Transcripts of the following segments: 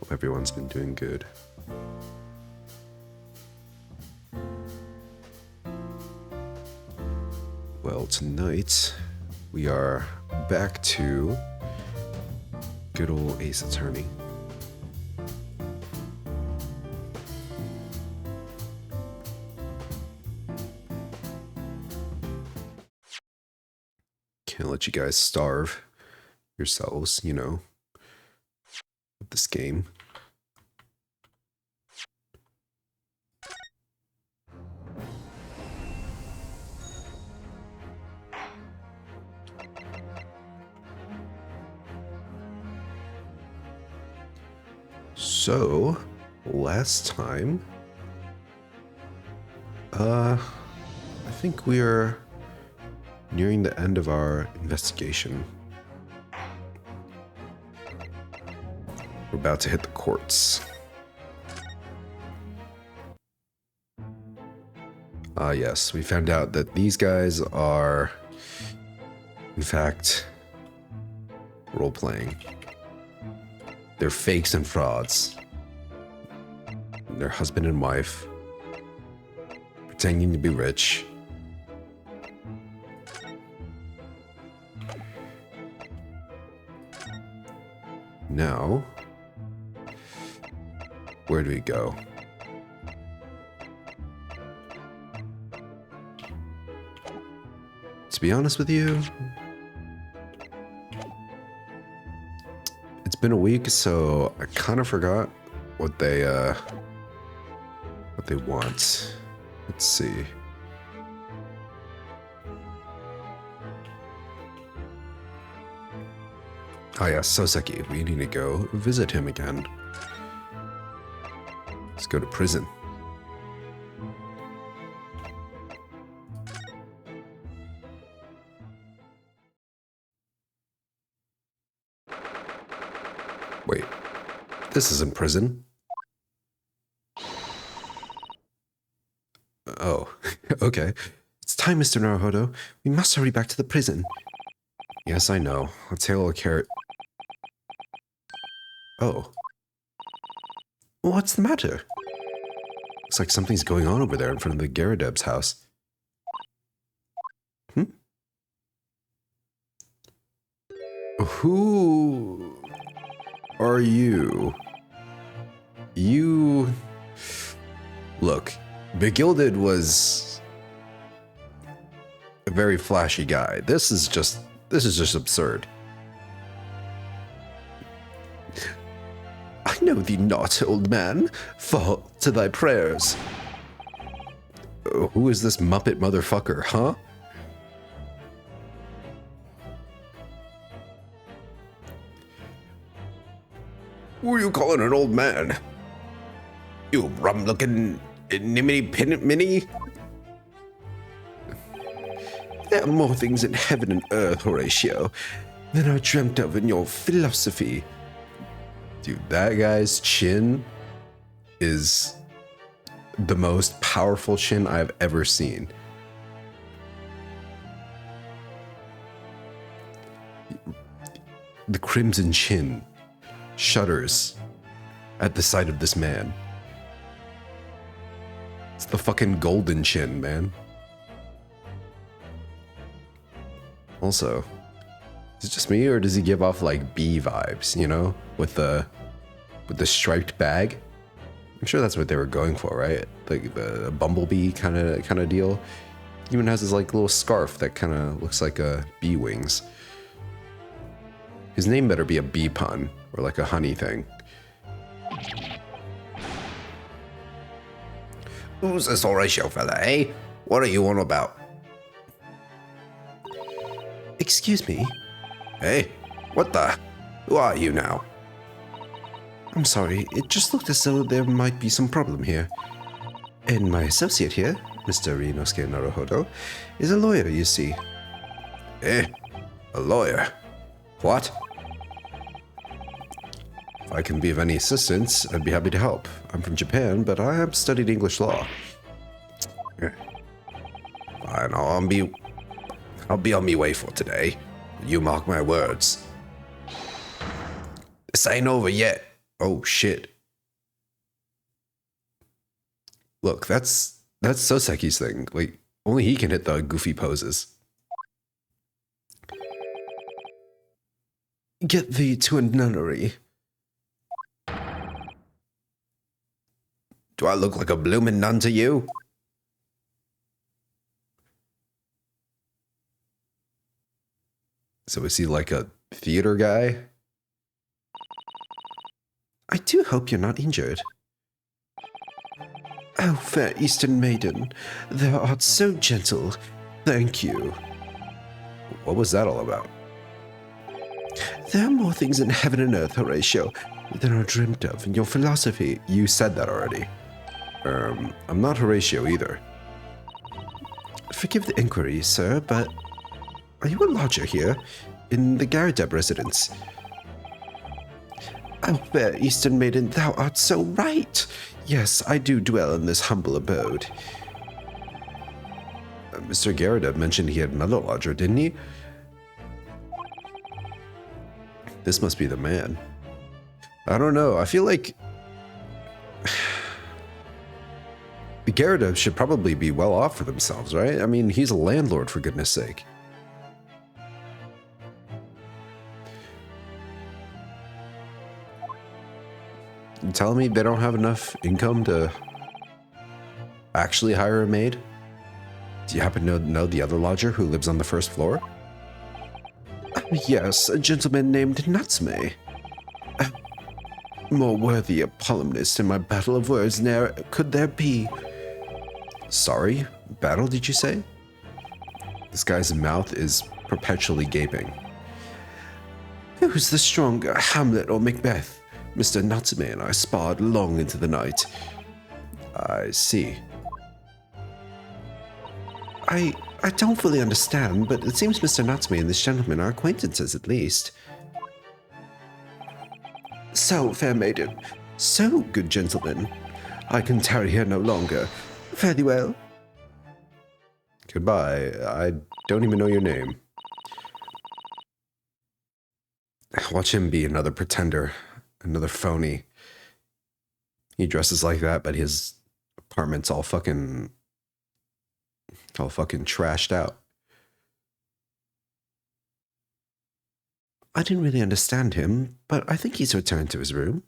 Hope everyone's been doing good. Well, tonight we are back to good old Ace Attorney. Can't let you guys starve yourselves, you know, with this game. So, last time, I think we are nearing the end of our investigation. We're about to hit the courts. Yes, we found out that these guys are, in fact, role-playing. They're fakes and frauds. They're husband and wife, pretending to be rich. Now, where do we go? To be honest with you, it's been a week, so I kind of forgot what they want. Let's see. Oh yeah, Soseki. We need to go visit him again. Let's go to prison. Wait, this isn't prison. Oh, okay. It's time, Mr. Naruhodo. We must hurry back to the prison. Yes, I know. Let's hail a carrot. Oh. What's the matter? Looks like something's going on over there in front of the Garadeb's house. Who are you? Look, Begilded was a very flashy guy. This is just absurd. I know thee not, old man. Fall to thy prayers. Who is this Muppet motherfucker, huh? Who are you calling an old man? You rum-looking niminy-minnie? There are more things in heaven and earth, Horatio, than are dreamt of in your philosophy. Dude, that guy's chin is the most powerful chin I've ever seen. The Crimson Chin shudders at the sight of this man. It's the fucking Golden Chin, man. Also, is it just me, or does he give off like bee vibes, you know, with the striped bag? I'm sure that's what they were going for, right? Like the bumblebee kind of deal. He even has his like little scarf that kind of looks like a bee wings. His name better be a bee pun or like a honey thing. Who's this Horatio fella, eh? What are you on about? Excuse me. Hey, what the? Who are you now? I'm sorry, it just looked as though there might be some problem here. And my associate here, Mr. Ryunosuke Naruhodo, is a lawyer, you see. Eh? A lawyer? What? If I can be of any assistance, I'd be happy to help. I'm from Japan, but I have studied English law. Fine, I'll be on me way for today. You mark my words. This ain't over yet. Oh, shit. Look, that's Soseki's thing. Like, only he can hit the goofy poses. Get thee to a nunnery. Do I look like a bloomin' nun to you? So is he like a theater guy? I do hope you're not injured. Oh, fair Eastern maiden, thou art so gentle. Thank you. What was that all about? There are more things in heaven and earth, Horatio, than are dreamt of in your philosophy. You said that already. I'm not Horatio either. Forgive the inquiry, sir, but are you a lodger here in the Garadeb residence? Oh, fair Eastern maiden, thou art so right. Yes, I do dwell in this humble abode. Mr. Garadeb mentioned he had another lodger, didn't he? This must be the man. I don't know. I feel like the Garadeb should probably be well off for themselves, right? I mean, he's a landlord, for goodness sake. You telling me they don't have enough income to actually hire a maid? Do you happen to know the other lodger who lives on the first floor? Yes, a gentleman named Natsume. More worthy a polemist in my battle of words ne'er could there be. Sorry? Battle, did you say? This guy's mouth is perpetually gaping. Who's the stronger, Hamlet or Macbeth? Mr. Natsume and I sparred long into the night. I see. I don't fully understand, but it seems Mr. Natsume and this gentleman are acquaintances at least. So, fair maiden, so, good gentleman, I can tarry here no longer. Fare thee well. Goodbye. I don't even know your name. Watch him be another pretender, another phony. He dresses like that, but his apartment's all fucking trashed out. I didn't really understand him, but I think he's returned to his room.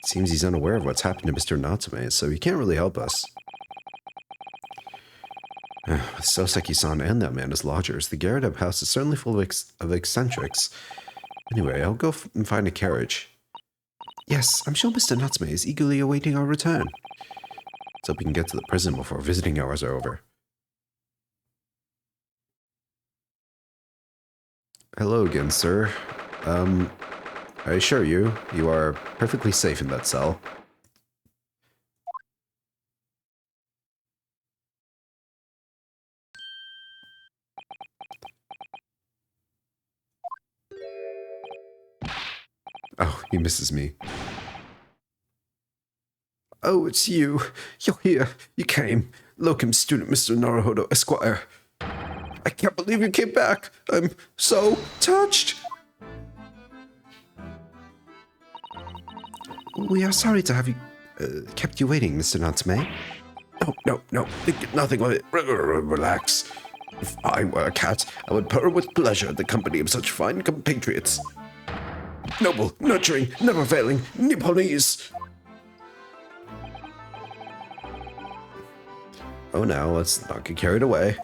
Seems he's unaware of what's happened to Mr. Natsume, so he can't really help us. With Soseki-san and that man as lodgers, the Garadeb house is certainly full of eccentrics. Anyway, I'll go and find a carriage. Yes, I'm sure Mr. Natsume is eagerly awaiting our return. Let's hope we can get to the prison before visiting hours are over. Hello again, sir. I assure you, you are perfectly safe in that cell. Oh, he misses me. Oh, it's you. You're here. You came. Locum student Mr. Naruhodo, Esquire. I can't believe you came back. I'm so touched. We are sorry to have you kept you waiting, Mr. Natsume. No. Think nothing of it. Relax. If I were a cat, I would purr with pleasure at the company of such fine compatriots. Noble, nurturing, never failing, Nipponese. Oh, now let's not get carried away.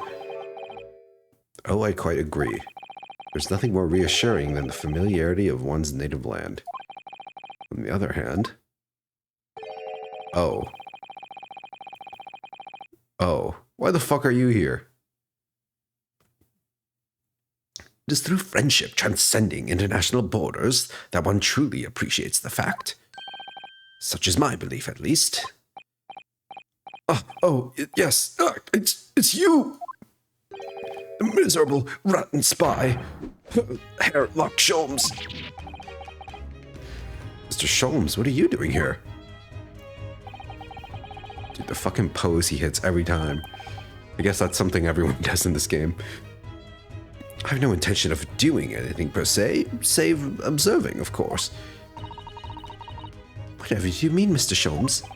Oh, I quite agree. There's nothing more reassuring than the familiarity of one's native land. On the other hand... Oh, why the fuck are you here? It is through friendship transcending international borders that one truly appreciates the fact. Such is my belief, at least. Yes, it's you! The miserable, rotten spy, Herr Locke Sholmes. Mr. Sholmes, what are you doing here? Dude, the fucking pose he hits every time. I guess that's something everyone does in this game. I have no intention of doing anything per se, save observing, of course. Whatever do you mean, Mr. Sholmes?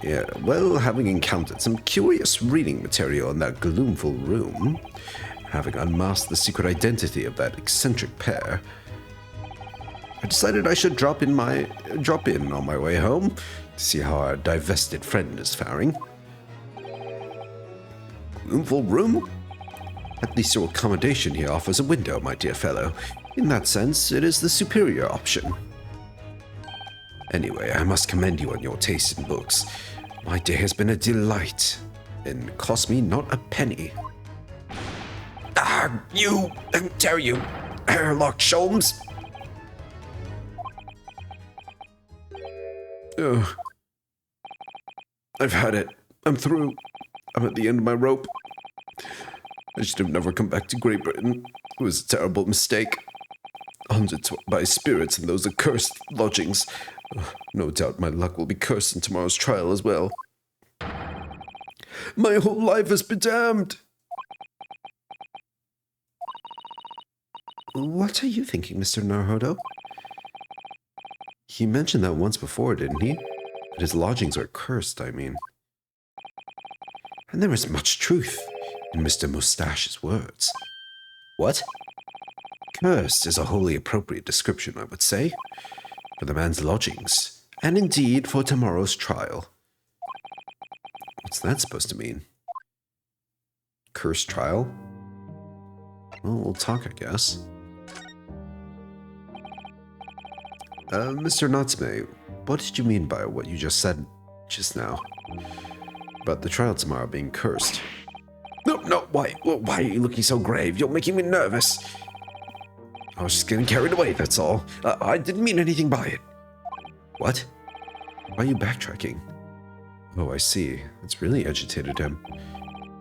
Yeah, well, having encountered some curious reading material in that gloomful room, having unmasked the secret identity of that eccentric pair, I decided I should drop in on my way home to see how our divested friend is faring. Gloomful room? At least your accommodation here offers a window, my dear fellow. In that sense, it is the superior option. Anyway, I must commend you on your taste in books. My day has been a delight, and cost me not a penny. How dare you, Herlock Sholmes! Ugh. I've had it. I'm through. I'm at the end of my rope. I should have never come back to Great Britain. It was a terrible mistake. Haunted by spirits in those accursed lodgings. No doubt my luck will be cursed in tomorrow's trial as well. My whole life has been damned! What are you thinking, Mr. Naruhodo? He mentioned that once before, didn't he? That his lodgings are cursed, I mean. And there is much truth in Mr. Mustache's words. What? Cursed is a wholly appropriate description, I would say, for the man's lodgings, and indeed for tomorrow's trial. What's that supposed to mean? Cursed trial? Well, we'll talk, I guess. Mr. Natsume, what did you mean by what you just said just now? About the trial tomorrow being cursed? No, why are you looking so grave? You're making me nervous. I was just getting carried away, that's all. I didn't mean anything by it. What? Why are you backtracking? Oh, I see. It's really agitated him.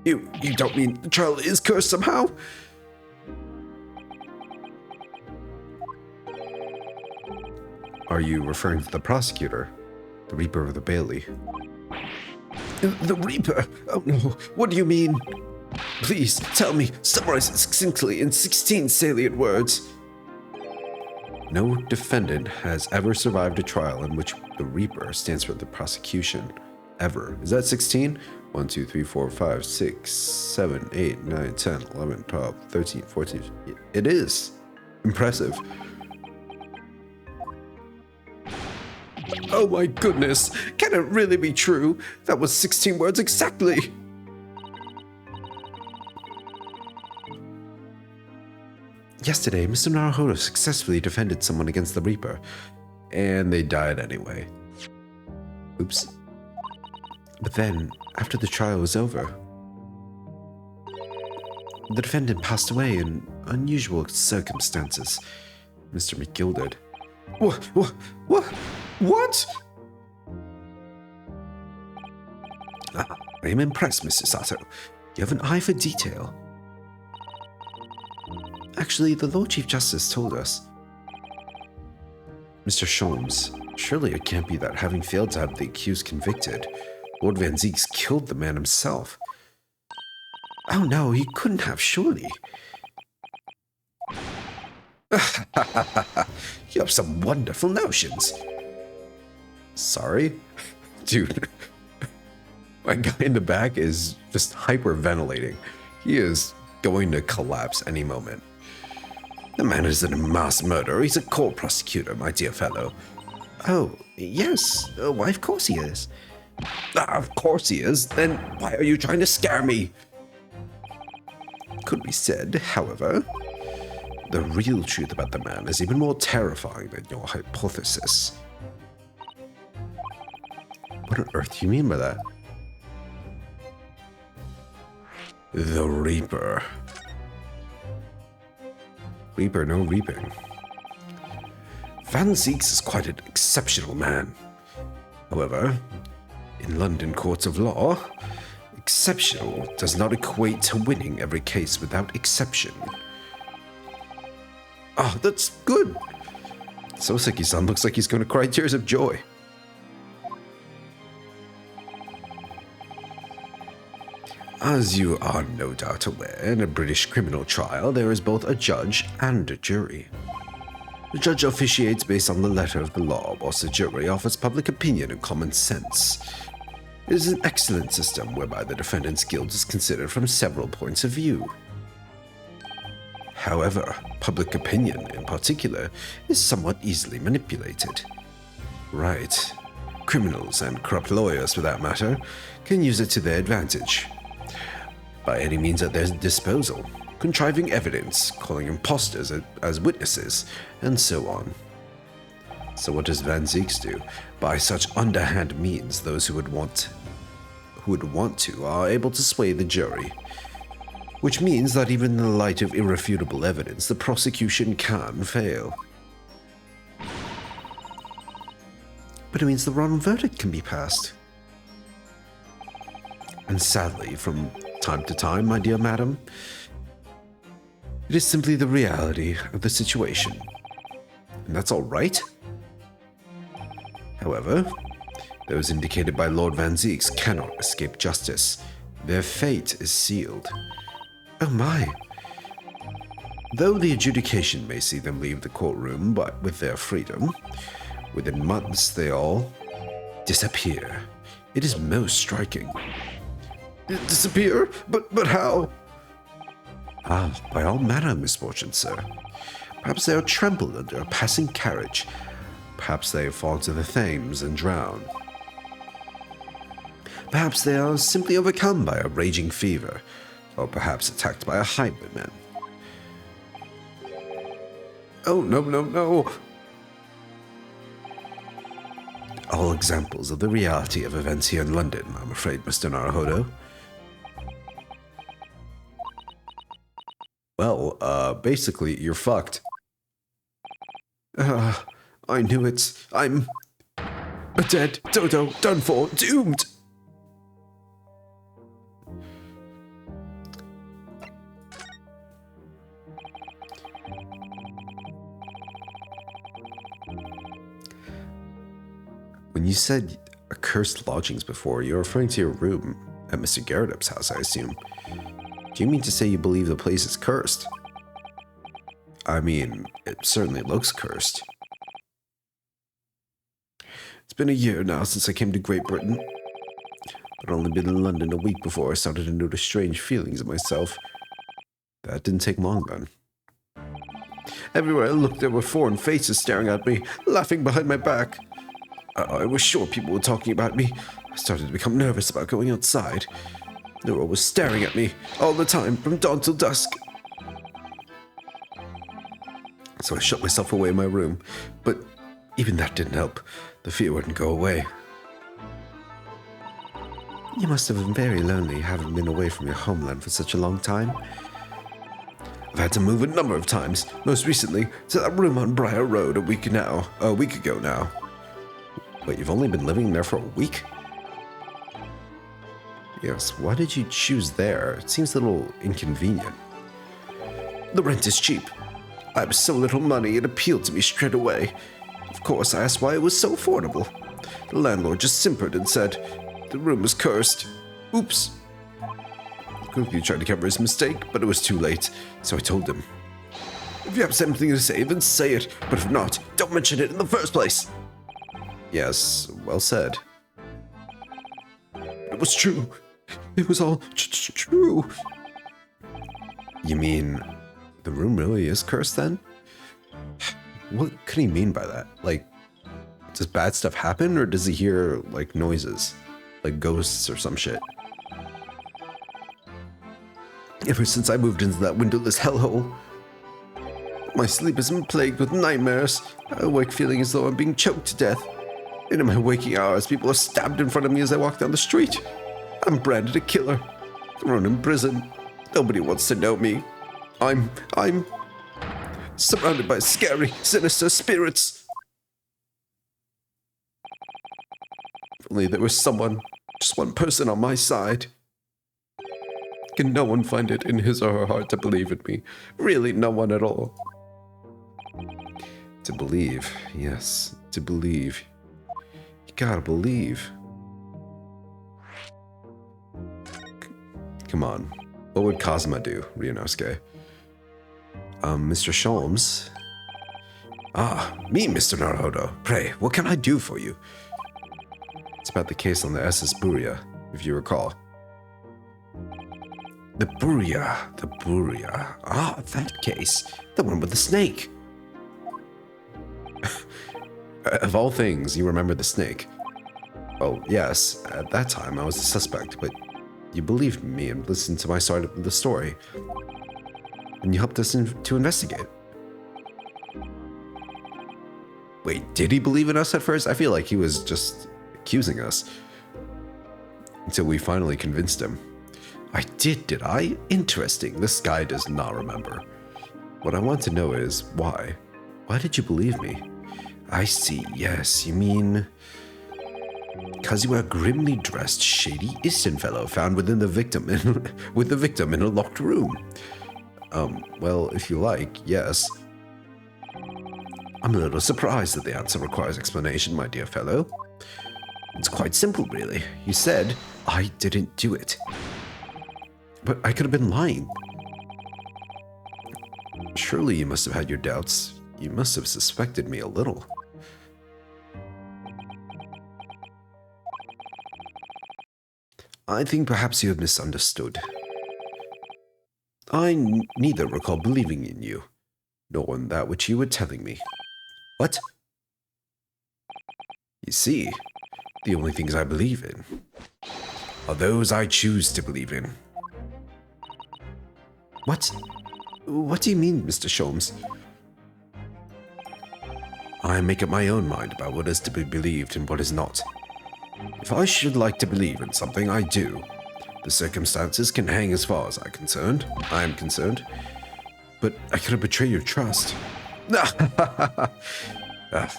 You don't mean the trial is cursed somehow? Are you referring to the prosecutor? The Reaper of the Bailey? The Reaper? Oh no, what do you mean? Please, tell me, summarize it succinctly in 16 salient words. No defendant has ever survived a trial in which the Reaper stands for the prosecution. Ever. Is that 16? 1, 2, 3, 4, 5, 6, 7, 8, 9, 10, 11, 12, 13, 14. It is. Impressive. Oh my goodness, can it really be true? That was 16 words exactly. Yesterday, Mr. Naruhodo successfully defended someone against the Reaper, and they died anyway. Oops. But then, after the trial was over, the defendant passed away in unusual circumstances. Mr. McGilded. What? I am impressed, Mr. Sato. You have an eye for detail. Actually, the Lord Chief Justice told us. Mr. Sholmes, surely it can't be that having failed to have the accused convicted, Lord Van Zieks killed the man himself. Oh no, he couldn't have, surely. You have some wonderful notions. Sorry? Dude, my guy in the back is just hyperventilating. He is going to collapse any moment. The man isn't a mass murderer, he's a court prosecutor, my dear fellow. Oh, yes, why of course he is. Of course he is, then why are you trying to scare me? Could be said, however, the real truth about the man is even more terrifying than your hypothesis. What on earth do you mean by that? The Reaper. Reaper, no reaping. Van Zieks is quite an exceptional man. However, in London courts of law, exceptional does not equate to winning every case without exception. Oh, that's good. Soseki-san looks like he's going to cry tears of joy. As you are no doubt aware, in a British criminal trial, there is both a judge and a jury. The judge officiates based on the letter of the law, whilst the jury offers public opinion and common sense. It is an excellent system whereby the defendant's guilt is considered from several points of view. However, public opinion, in particular, is somewhat easily manipulated. Right. Criminals, and corrupt lawyers for that matter, can use it to their advantage. By any means at their disposal, contriving evidence, calling imposters as witnesses, and so on. So what does Van Zieks do? By such underhand means, those who would want to are able to sway the jury. Which means that even in the light of irrefutable evidence, the prosecution can fail. But it means the wrong verdict can be passed. And sadly, from time to time, my dear madam, it is simply the reality of the situation. And that's all right. However, those indicated by Lord Van Zieks cannot escape justice. Their fate is sealed. Oh my. Though the adjudication may see them leave the courtroom, but with their freedom, within months they all disappear. It is most striking. Disappear? But how? Ah, by all manner of misfortune, sir. Perhaps they are trampled under a passing carriage. Perhaps they fall into the Thames and drown. Perhaps they are simply overcome by a raging fever, or perhaps attacked by a highwayman. Oh, no. All examples of the reality of events here in London, I'm afraid, Mr. Naruhodo. Well, basically, you're fucked. I knew it. I'm a dead dodo, done for, doomed. When you said accursed lodgings before, you're referring to your room at Mr. Garrett's house, I assume. Do you mean to say you believe the place is cursed? I mean, it certainly looks cursed. It's been a year now since I came to Great Britain. I'd only been in London a week before I started to notice strange feelings in myself. That didn't take long then. Everywhere I looked, there were foreign faces staring at me, laughing behind my back. I was sure people were talking about me. I started to become nervous about going outside. They were always staring at me, all the time, from dawn till dusk. So I shut myself away in my room, but even that didn't help. The fear wouldn't go away. You must have been very lonely, having been away from your homeland for such a long time. I've had to move a number of times, most recently to that room on Briar Road a week ago now. Wait, you've only been living there for a week? Yes, why did you choose there? It seems a little inconvenient. The rent is cheap. I have so little money, it appealed to me straight away. Of course, I asked why it was so affordable. The landlord just simpered and said, the room was cursed. Oops. He quickly tried to cover his mistake, but it was too late, so I told him. If you have something to say, then say it, but if not, don't mention it in the first place. Yes, well said. It was true. It was all true. You mean the room really is cursed then? What could he mean by that? Like, does bad stuff happen, or does he hear, like, noises? Like ghosts or some shit? Ever since I moved into that windowless hellhole, my sleep has been plagued with nightmares. I awake feeling as though I'm being choked to death. And in my waking hours, people are stabbed in front of me as I walk down the street. I'm branded a killer, thrown in prison. Nobody wants to know me. I'm surrounded by scary, sinister spirits. If only there was someone, just one person on my side. Can no one find it in his or her heart to believe in me? Really, no one at all. To believe, yes, to believe. You gotta believe. Come on. What would Kazuma do, Ryunosuke? Mr. Sholmes, Ah, me, Mr. Naruhodo. Pray, what can I do for you? It's about the case on the SS Buria, if you recall. The Buria. Ah, that case. The one with the snake. Of all things, you remember the snake. Oh, yes, at that time I was a suspect, but you believed me and listened to my side of the story. And you helped us to investigate. Wait, did he believe in us at first? I feel like he was just accusing us. Until we finally convinced him. I did I? Interesting. This guy does not remember. What I want to know is, why? Why did you believe me? I see, yes, you mean... Because you were a grimly dressed, shady Eastern fellow found with the victim in a locked room. Well, if you like, yes. I'm a little surprised that the answer requires explanation, my dear fellow. It's quite simple, really. You said, I didn't do it. But I could have been lying. Surely you must have had your doubts. You must have suspected me a little. I think perhaps you have misunderstood. I neither recall believing in you, nor in that which you were telling me. What? You see, the only things I believe in are those I choose to believe in. What? What do you mean, Mr. Sholmes? I make up my own mind about what is to be believed and what is not. If I should like to believe in something, I do. The circumstances can hang as far as I am concerned. But I could have betrayed your trust. In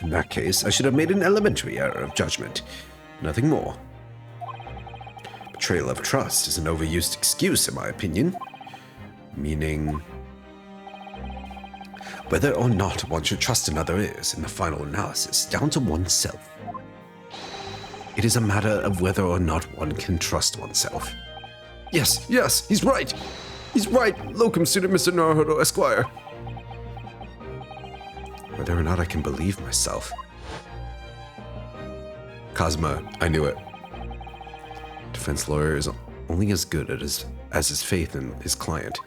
that case, I should have made an elementary error of judgment. Nothing more. Betrayal of trust is an overused excuse, in my opinion. Meaning... whether or not one should trust another is, in the final analysis, down to oneself. It is a matter of whether or not one can trust oneself. Yes, he's right! He's right, locum student Mr. Naruhodo Esquire. Whether or not I can believe myself. Kazuma, I knew it. Defense lawyer is only as good as his faith in his client.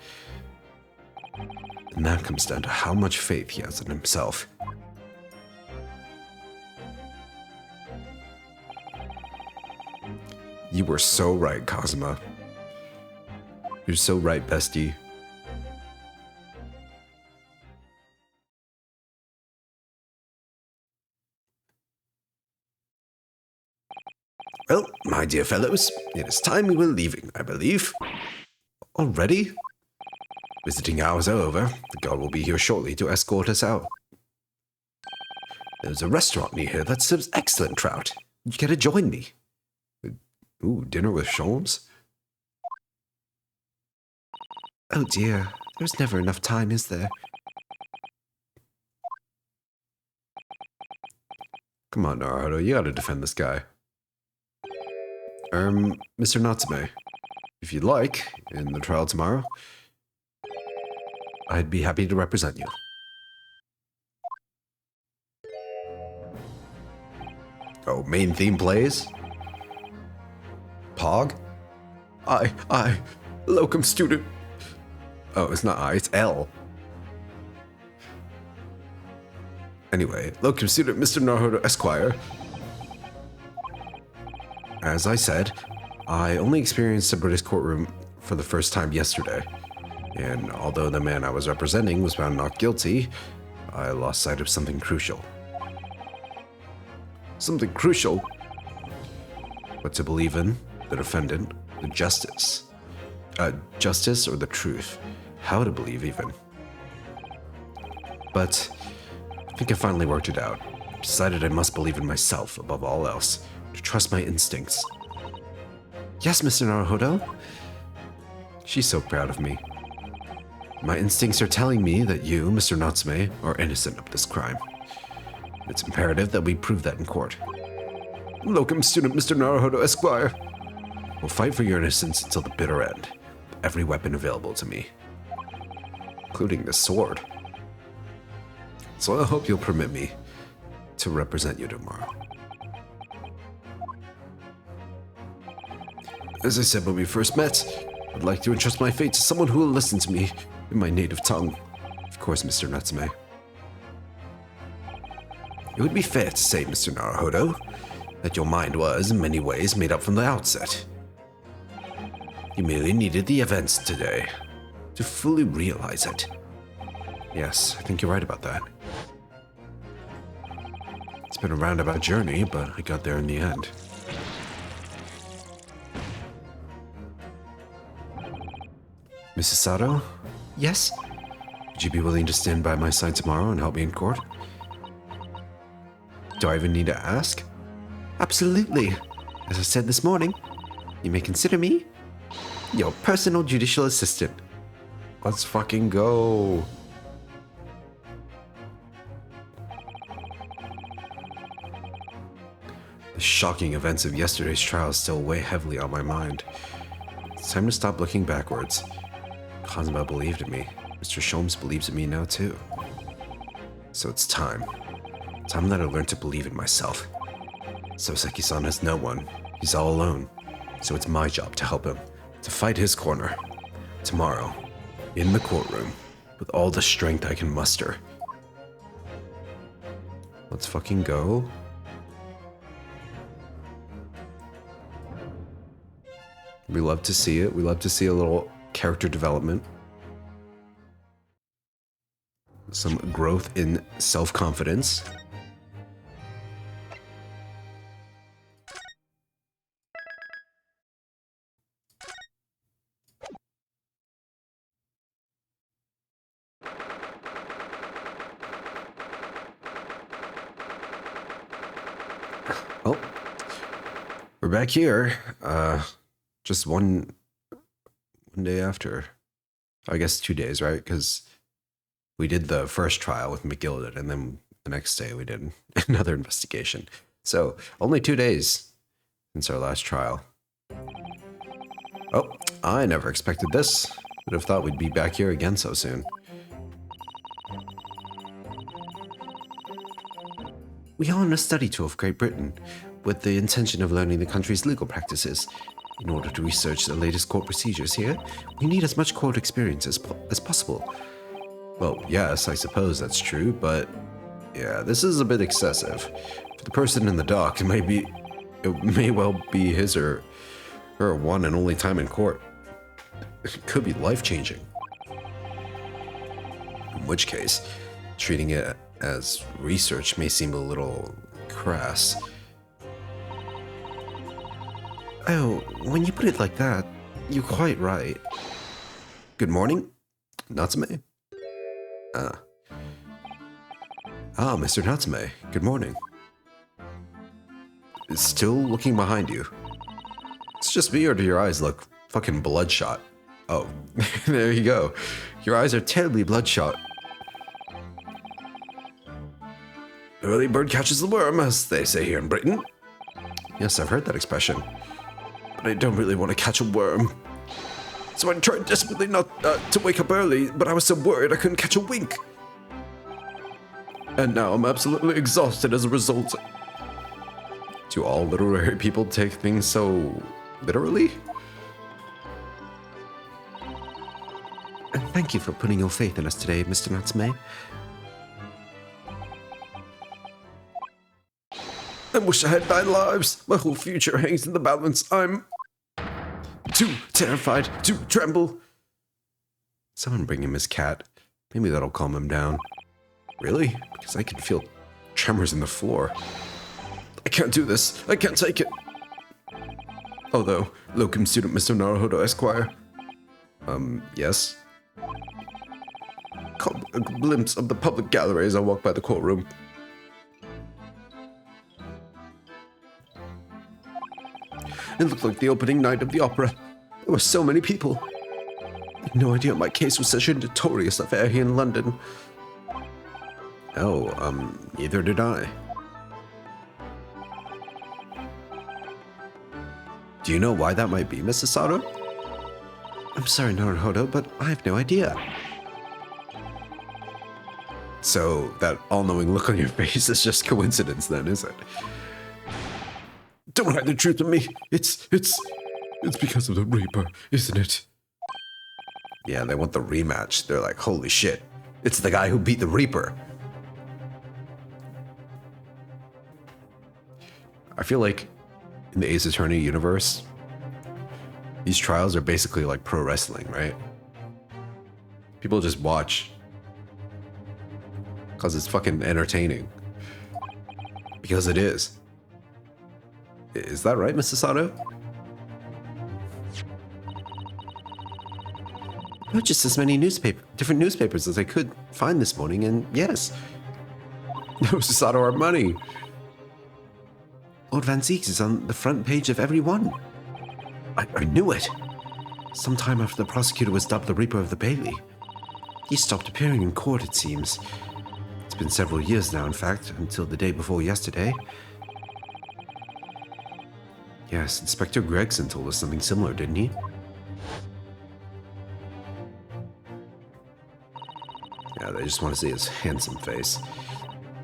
And that comes down to how much faith he has in himself. You were so right, Kazuma. You're so right, bestie. Well, my dear fellows, it is time we were leaving, I believe. Already? Visiting hours are over. The guard will be here shortly to escort us out. There's a restaurant near here that serves excellent trout. You gotta join me. Ooh, dinner with Sholmes? Oh dear, there's never enough time, is there? Come on, Naruhodo, you gotta defend this guy. Mr. Natsume, if you'd like, in the trial tomorrow, I'd be happy to represent you. Oh, main theme plays? Pog? I, locum student. Oh, it's not I, it's L. Anyway, locum student Mr. Naruhodo Esquire. As I said, I only experienced the British courtroom for the first time yesterday. And although the man I was representing was found not guilty, I lost sight of something crucial. Something crucial? What to believe in, the defendant, the justice. Justice or the truth. How to believe, even. But I think I finally worked it out. Decided I must believe in myself above all else, to trust my instincts. Yes, Mr. Naruhodo? She's so proud of me. My instincts are telling me that you, Mr. Natsume, are innocent of this crime. It's imperative that we prove that in court. Locum student Mr. Naruhodo Esquire. We'll fight for your innocence until the bitter end, with every weapon available to me. Including this sword. So I hope you'll permit me to represent you tomorrow. As I said when we first met, I'd like to entrust my fate to someone who will listen to me in my native tongue. Of course, Mr. Natsume. It would be fair to say, Mr. Naruhodo, that your mind was, in many ways, made up from the outset. You merely needed the events today to fully realize it. Yes, I think you're right about that. It's been a roundabout journey, but I got there in the end. Mrs. Sato? Yes? Would you be willing to stand by my side tomorrow and help me in court? Do I even need to ask? Absolutely. As I said this morning, you may consider me your personal judicial assistant. Let's fucking go. The shocking events of yesterday's trial still weigh heavily on my mind. It's time to stop looking backwards. Kazuma believed in me. Mr. Sholmes believes in me now too. So it's time. Time that I learned to believe in myself. Soseki-san has no one. He's all alone. So it's my job to help him, to fight his corner. Tomorrow, in the courtroom, with all the strength I can muster. Let's fucking go. We love to see it. We love to see a little character development. Some growth in self-confidence. Oh, we're back here. Just one day after. I guess 2 days, right? Because we did the first trial with McGilden, and then the next day we did another investigation. So only 2 days since our last trial. Oh, I never expected this. Would have thought we'd be back here again so soon. We are on a study tour of Great Britain, with the intention of learning the country's legal practices. In order to research the latest court procedures here, we need as much court experience as possible. Well, yes, I suppose that's true, but yeah, this is a bit excessive. For the person in the dock, it may well be his or her one and only time in court. It could be life-changing. In which case, treating it as research may seem a little crass. Oh, when you put it like that, you're quite right. Good morning, Natsume. Mr. Natsume, good morning. Still looking behind you. It's just me, or do your eyes look fucking bloodshot? Oh, there you go. Your eyes are terribly bloodshot. Early bird catches the worm, as they say here in Britain. Yes, I've heard that expression. But I don't really want to catch a worm. So I tried desperately not to wake up early, but I was so worried I couldn't catch a wink. And now I'm absolutely exhausted as a result. Do all literary people take things so literally? And thank you for putting your faith in us today, Mr. Natsume. I wish I had 9 lives. My whole future hangs in the balance. I'm too terrified to tremble. Someone bring him his cat. Maybe that'll calm him down. Really? Because I can feel tremors in the floor. I can't do this. I can't take it. Although, locum student Mr. Naruhodo Esquire. Yes? Caught a glimpse of the public gallery as I walked by the courtroom. It looked like the opening night of the opera. There were so many people. I had no idea my case was such a notorious affair here in London. Oh, neither did I. Do you know why that might be, Mrs. Sato? I'm sorry, Naruhodo, but I have no idea. So that all-knowing look on your face is just coincidence then, is it? Don't hide the truth from me. It's because of the Reaper, isn't it? Yeah, they want the rematch. They're like, holy shit. It's the guy who beat the Reaper. I feel like in the Ace Attorney universe, these trials are basically like pro wrestling, right? People just watch because it's fucking entertaining. Because it is. Is that right, Mr. Sato? Purchased as many different newspapers as I could find this morning, and yes, Mr. Sato, our money. Lord Van Zieks is on the front page of every one. I knew it. Sometime after the prosecutor was dubbed the Reaper of the Bailey, he stopped appearing in court, it seems. It's been several years now, in fact, until the day before yesterday. Yes, Inspector Gregson told us something similar, didn't he? Yeah, they just want to see his handsome face.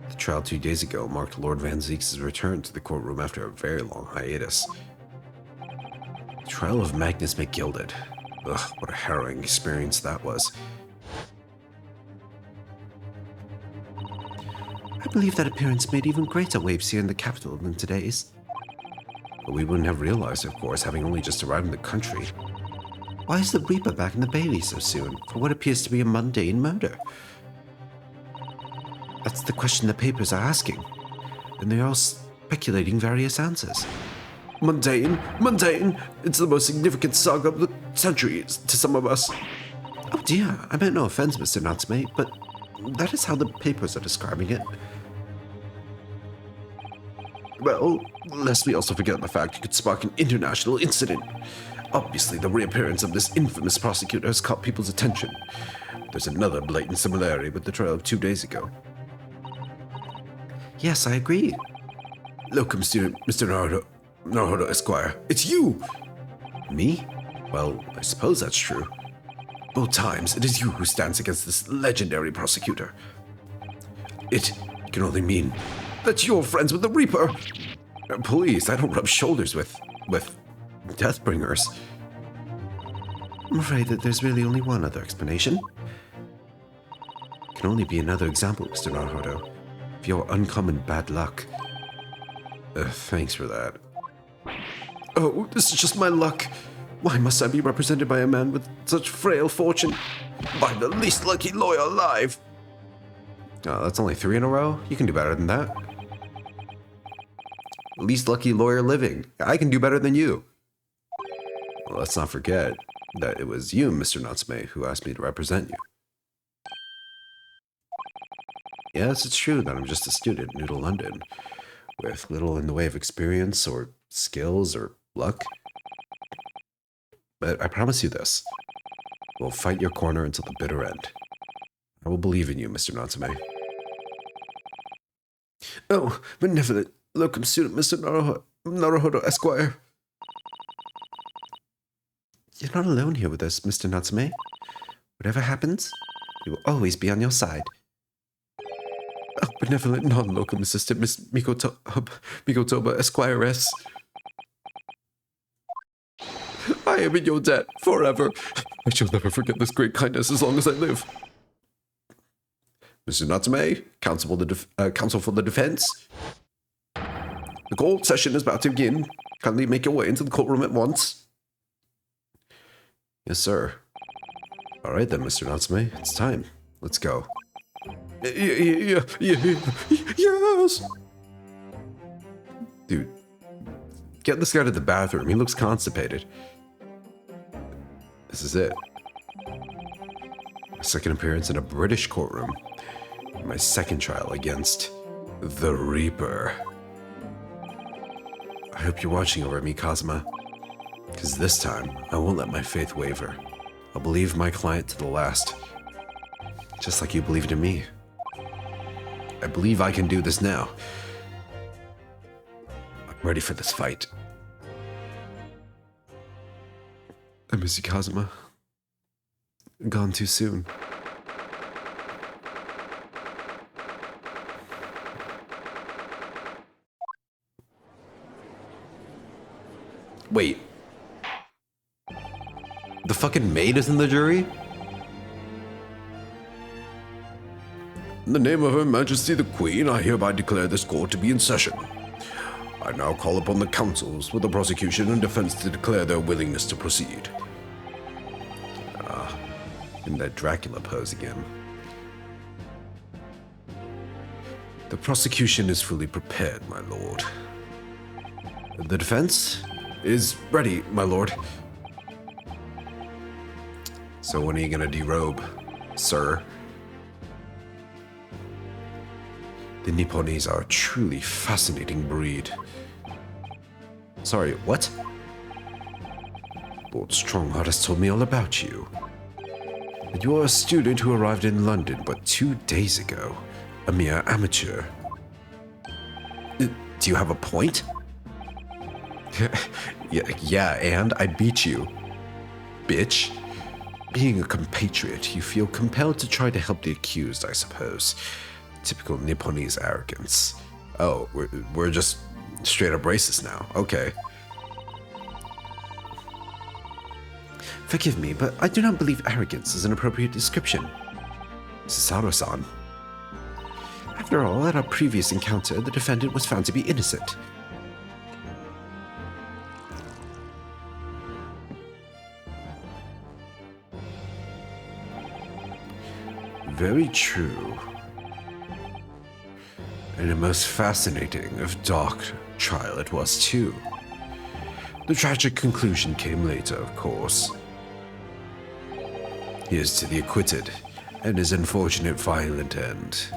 The trial 2 days ago marked Lord Van Zieks' return to the courtroom after a very long hiatus. The trial of Magnus McGilded. Ugh, what a harrowing experience that was. I believe that appearance made even greater waves here in the capital than today's. But we wouldn't have realized, of course, having only just arrived in the country. Why is the Reaper back in the Bailey so soon for what appears to be a mundane murder? That's the question the papers are asking, and they're all speculating various answers. Mundane? Mundane? It's the most significant saga of the century to some of us. Oh dear, I meant no offense, Mr. Natsume, but that is how the papers are describing it. Well, lest we also forget the fact it could spark an international incident. Obviously, the reappearance of this infamous prosecutor has caught people's attention. There's another blatant similarity with the trial of 2 days ago. Yes, I agree. Locum student, Mr. Naruhodo Esquire. It's you! Me? Well, I suppose that's true. Both times, it is you who stands against this legendary prosecutor. It can only mean that you're friends with the Reaper. Please, I don't rub shoulders with Deathbringers. I'm afraid that there's really only one other explanation. It can only be another example, Mr. Naruhodo, of your uncommon bad luck. Thanks for that. Oh, this is just my luck. Why must I be represented by a man with such frail fortune? By the least lucky lawyer alive. Oh, that's only 3 in a row? You can do better than that. Least lucky lawyer living. I can do better than you. Well, let's not forget that it was you, Mr. Natsume, who asked me to represent you. Yes, it's true that I'm just a student new to London, with little in the way of experience or skills or luck. But I promise you this. We'll fight your corner until the bitter end. I will believe in you, Mr. Natsume. Oh, benevolent locum student, Mr. Naruhodo Esquire. You're not alone here with us, Mr. Natsume. Whatever happens, we will always be on your side. Oh, benevolent non-locum assistant, Miss Mikotoba Esquiress. I am in your debt forever. I shall never forget this great kindness as long as I live. Mr. Natsume, counsel for the defense. The court session is about to begin. Kindly make your way into the courtroom at once. Yes, sir. All right then, Mr. Natsume, it's time. Let's go. Yes. Dude, get this guy to the bathroom. He looks constipated. This is it. My second appearance in a British courtroom. My second trial against the Reaper. I hope you're watching over me, Kazuma. Because this time, I won't let my faith waver. I'll believe my client to the last. Just like you believed in me. I believe I can do this now. I'm ready for this fight. I miss you, Kazuma. Gone too soon. Wait. The fucking maid is in the jury? In the name of Her Majesty the Queen, I hereby declare this court to be in session. I now call upon the counsels for the prosecution and defense to declare their willingness to proceed. In that Dracula pose again. The prosecution is fully prepared, my lord. The defense is ready, my lord. So when are you gonna derobe, sir? The Nipponese are a truly fascinating breed. Sorry, what? Lord Strongheart has told me all about you. That you are a student who arrived in London but 2 days ago. A mere amateur. Do you have a point? yeah, and I beat you. Bitch. Being a compatriot, you feel compelled to try to help the accused, I suppose. Typical Nipponese arrogance. Oh, we're just straight up racist now. Okay. Forgive me, but I do not believe arrogance is an appropriate description. Cesaro-san. After all, at our previous encounter, the defendant was found to be innocent. Very true. And a most fascinating, if dark, trial it was too. The tragic conclusion came later, of course. Here's to the acquitted, and his unfortunate violent end.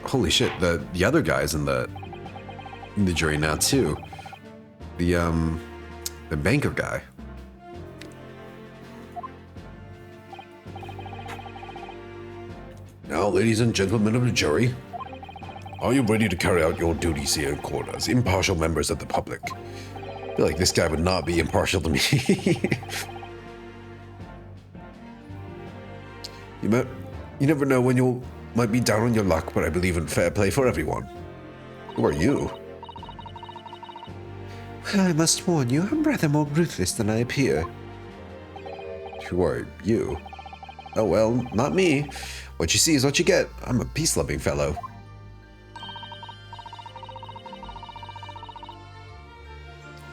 Holy shit, the other guy's in the jury now too. The banker guy. Now, ladies and gentlemen of the jury, are you ready to carry out your duties here in court as impartial members of the public? I feel like this guy would not be impartial to me. You never know when you might be down on your luck, but I believe in fair play for everyone. Who are you? Well, I must warn you, I'm rather more ruthless than I appear. Who are you? Oh well, not me. What you see is what you get. I'm a peace-loving fellow.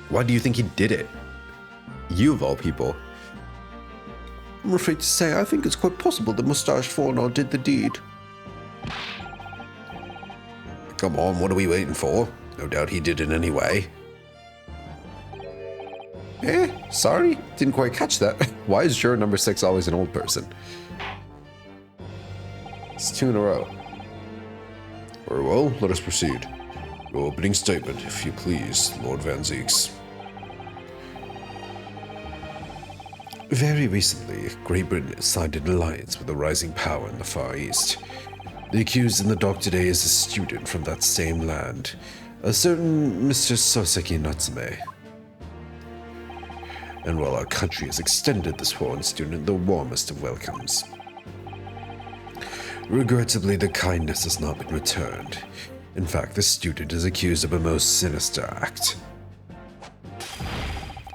Why do you think he did it? You of all people. I'm afraid to say I think it's quite possible the mustached foreigner did the deed. Come on, what are we waiting for? No doubt he did it anyway. Sorry, didn't quite catch that. Why is juror number 6 always an old person? It's 2 in a row. Very well, let us proceed. Your opening statement, if you please, Lord Van Zieks. Very recently, Great Britain signed an alliance with a rising power in the Far East. The accused in the dock today is a student from that same land, a certain Mr. Soseki Natsume. And while our country has extended this foreign student the warmest of welcomes, regrettably the kindness has not been returned. In fact, the student is accused of a most sinister act.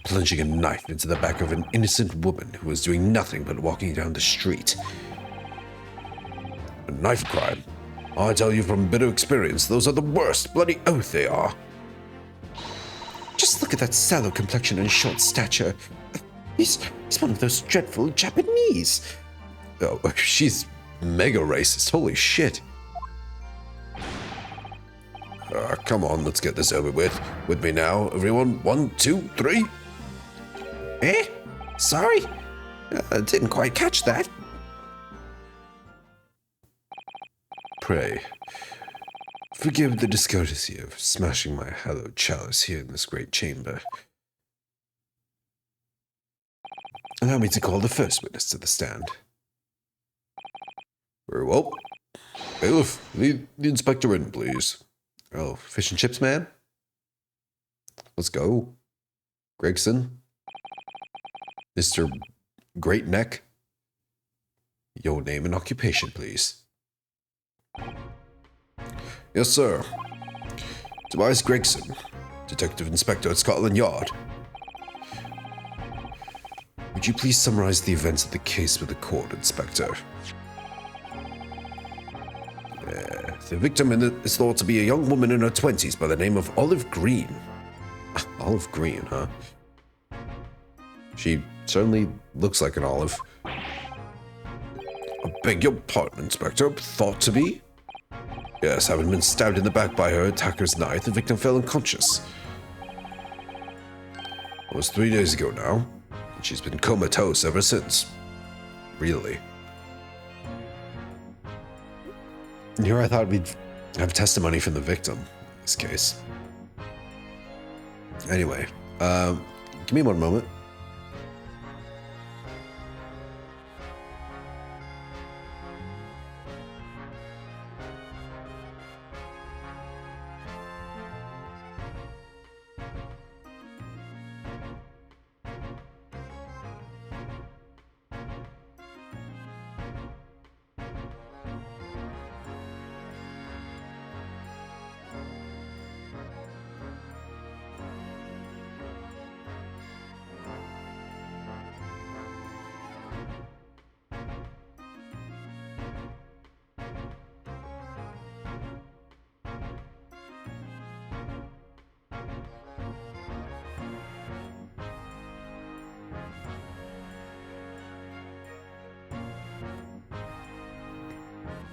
Plunging a knife into the back of an innocent woman who was doing nothing but walking down the street. A knife crime? I tell you from bitter experience, those are the worst bloody oath they are. Just look at that sallow complexion and short stature. He's one of those dreadful Japanese. Oh, she's mega racist. Holy shit. Come on, let's get this over with. With me now, everyone. 1, 2, 3. Sorry? Didn't quite catch that. Pray, forgive the discourtesy of smashing my hallowed chalice here in this great chamber. Allow me to call the first witness to the stand. Very well. Bailiff, lead the inspector in, please. Oh, fish and chips, man? Let's go. Gregson? Mr. Great Neck? Your name and occupation, please. Yes, sir. Tobias Gregson, Detective Inspector at Scotland Yard. Would you please summarize the events of the case with the court, Inspector? The victim is thought to be a young woman in her 20s by the name of Olive Green. Olive Green, huh? She certainly looks like an olive. I beg your pardon, Inspector. Thought to be? Yes, having been stabbed in the back by her attacker's knife, the victim fell unconscious. It was 3 days ago now, and she's been comatose ever since. Really? Here I thought we'd have testimony from the victim in this case. Anyway, give me one moment.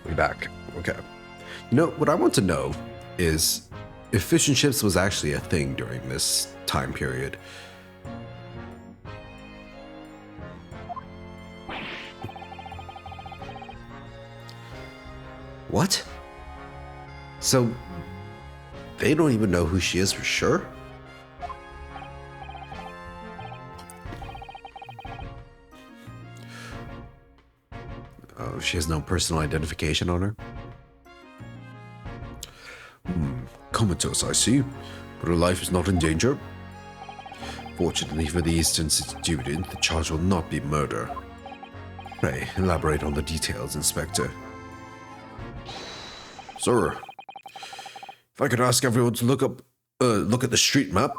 We're back. Okay. You know, what I want to know is if fish and chips was actually a thing during this time period. What? So, they don't even know who she is for sure? Oh, she has no personal identification on her? Comatose, I see. But her life is not in danger. Fortunately for the Eastern student, the charge will not be murder. Pray, elaborate on the details, Inspector. Sir, if I could ask everyone to look at the street map.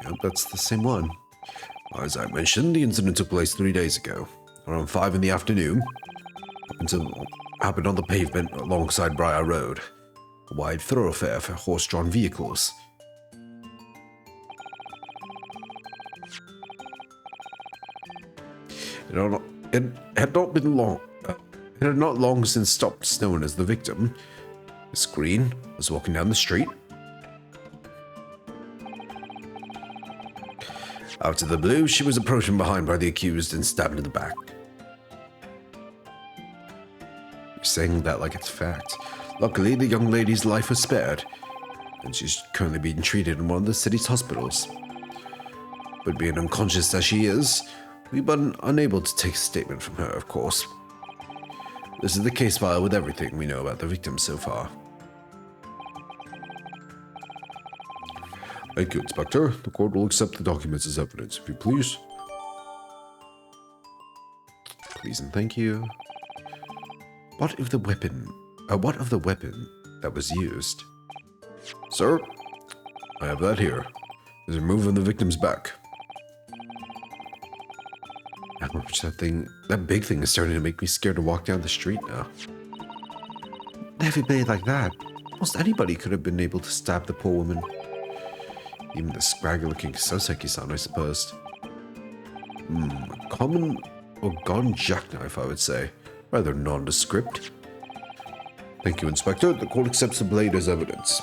Yep, that's the same one. As I mentioned, the incident took place 3 days ago, around 5 in the afternoon. Happened on the pavement alongside Briar Road, a wide thoroughfare for horse-drawn vehicles. It had not long since stopped snowing as the victim, Miss Green, was walking down the street. Out of the blue, she was approached from behind by the accused and stabbed in the back. You're saying that like it's fact. Luckily, the young lady's life was spared, and she's currently being treated in one of the city's hospitals. But being unconscious as she is, we've been unable to take a statement from her, of course. This is the case file with everything we know about the victim so far. Thank you, Inspector. The court will accept the documents as evidence, if you please. Please and thank you. What of the weapon that was used? Sir, I have that here. There's a move on the victim's back. Ouch, that big thing is starting to make me scared to walk down the street now. Heavy blade like that. Almost anybody could have been able to stab the poor woman. Even the scraggy-looking Soseki-san, I suppose. A common or gone jackknife, I would say. Rather nondescript. Thank you, Inspector. The court accepts the blade as evidence.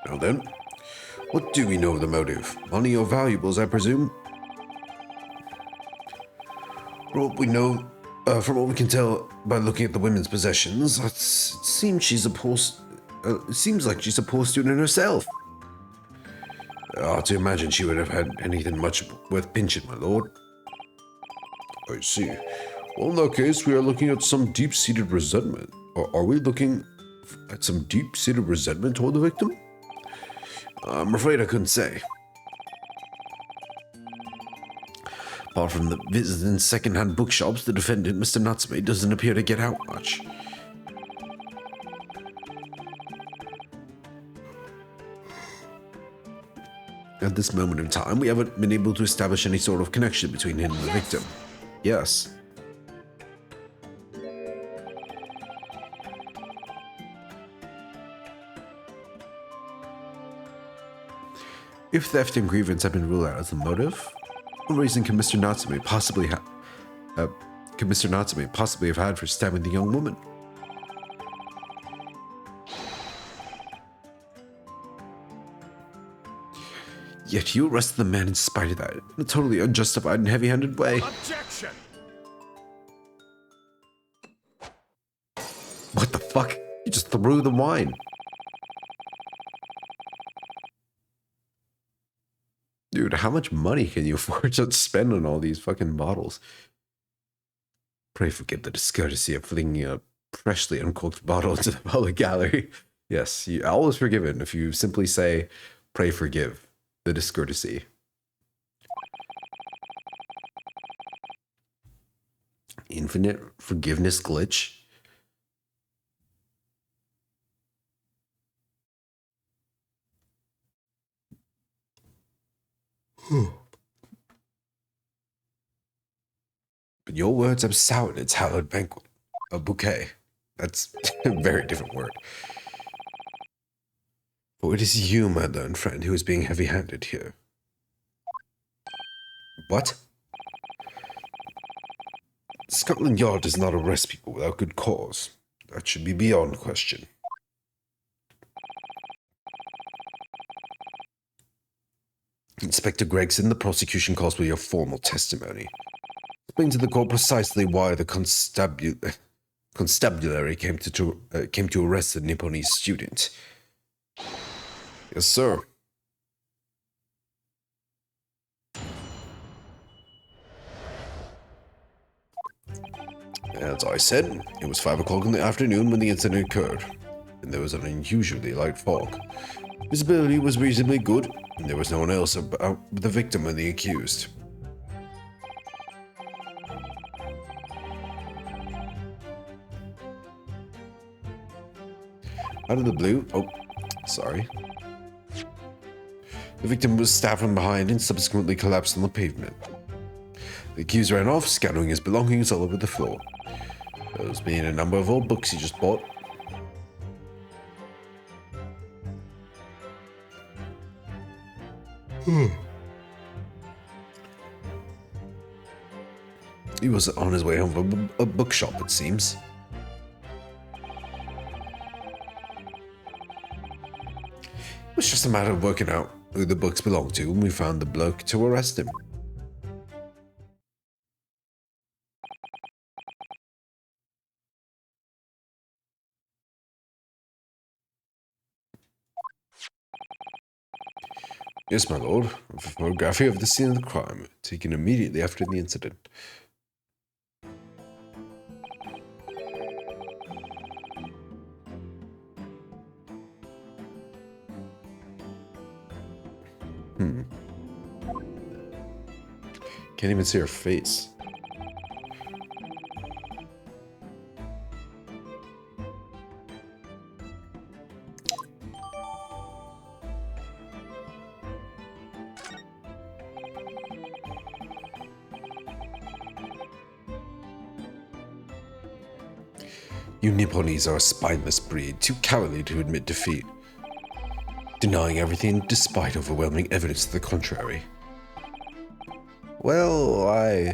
Now then, what do we know of the motive? Money or valuables, I presume? From what we know, from what we can tell by looking at the women's possessions, it seems like she's a poor student herself. Hard to imagine she would have had anything much worth pinching, my lord. I see. Well, in that case, we are looking at some deep-seated resentment. Or are we looking at some deep-seated resentment toward the victim? I'm afraid I couldn't say. Apart from the visiting second-hand bookshops, the defendant, Mr. Natsume, doesn't appear to get out much. At this moment in time, we haven't been able to establish any sort of connection between him and the victim. Yes. If theft and grievance have been ruled out as the motive, what reason can Mr. Natsume possibly have had for stabbing the young woman? Yet you arrested the man in spite of that, in a totally unjustified and heavy-handed way. Objection! What the fuck? You just threw the wine. Dude, how much money can you afford to spend on all these fucking bottles? Pray forgive the discourtesy of flinging a freshly uncorked bottle into the public gallery. Yes, you always forgiven if you simply say, pray forgive the discourtesy. Infinite forgiveness glitch? But your words have soured its hallowed banquet. A bouquet. That's a very different word. For it is you, my learned friend, who is being heavy-handed here. What? Scotland Yard does not arrest people without good cause. That should be beyond question. Inspector Gregson, the prosecution calls for your formal testimony. Explain to the court precisely why the constabulary came to arrest the Nipponese student. Yes, sir. As I said, it was 5 o'clock in the afternoon when the incident occurred, and there was an unusually light fog. Visibility was reasonably good, and there was no one else about the victim and the accused. Out of the blue, sorry. The victim was stabbed from behind and subsequently collapsed on the pavement. The accused ran off, scattering his belongings all over the floor. Those being a number of old books he just bought. He was on his way home from a bookshop, it seems. It was just a matter of working out who the books belonged to, and we found the bloke to arrest him. Yes, my lord. A photography of the scene of the crime, taken immediately after the incident. Can't even see her face. You Nipponese are a spineless breed, too cowardly to admit defeat, denying everything despite overwhelming evidence to the contrary. Well,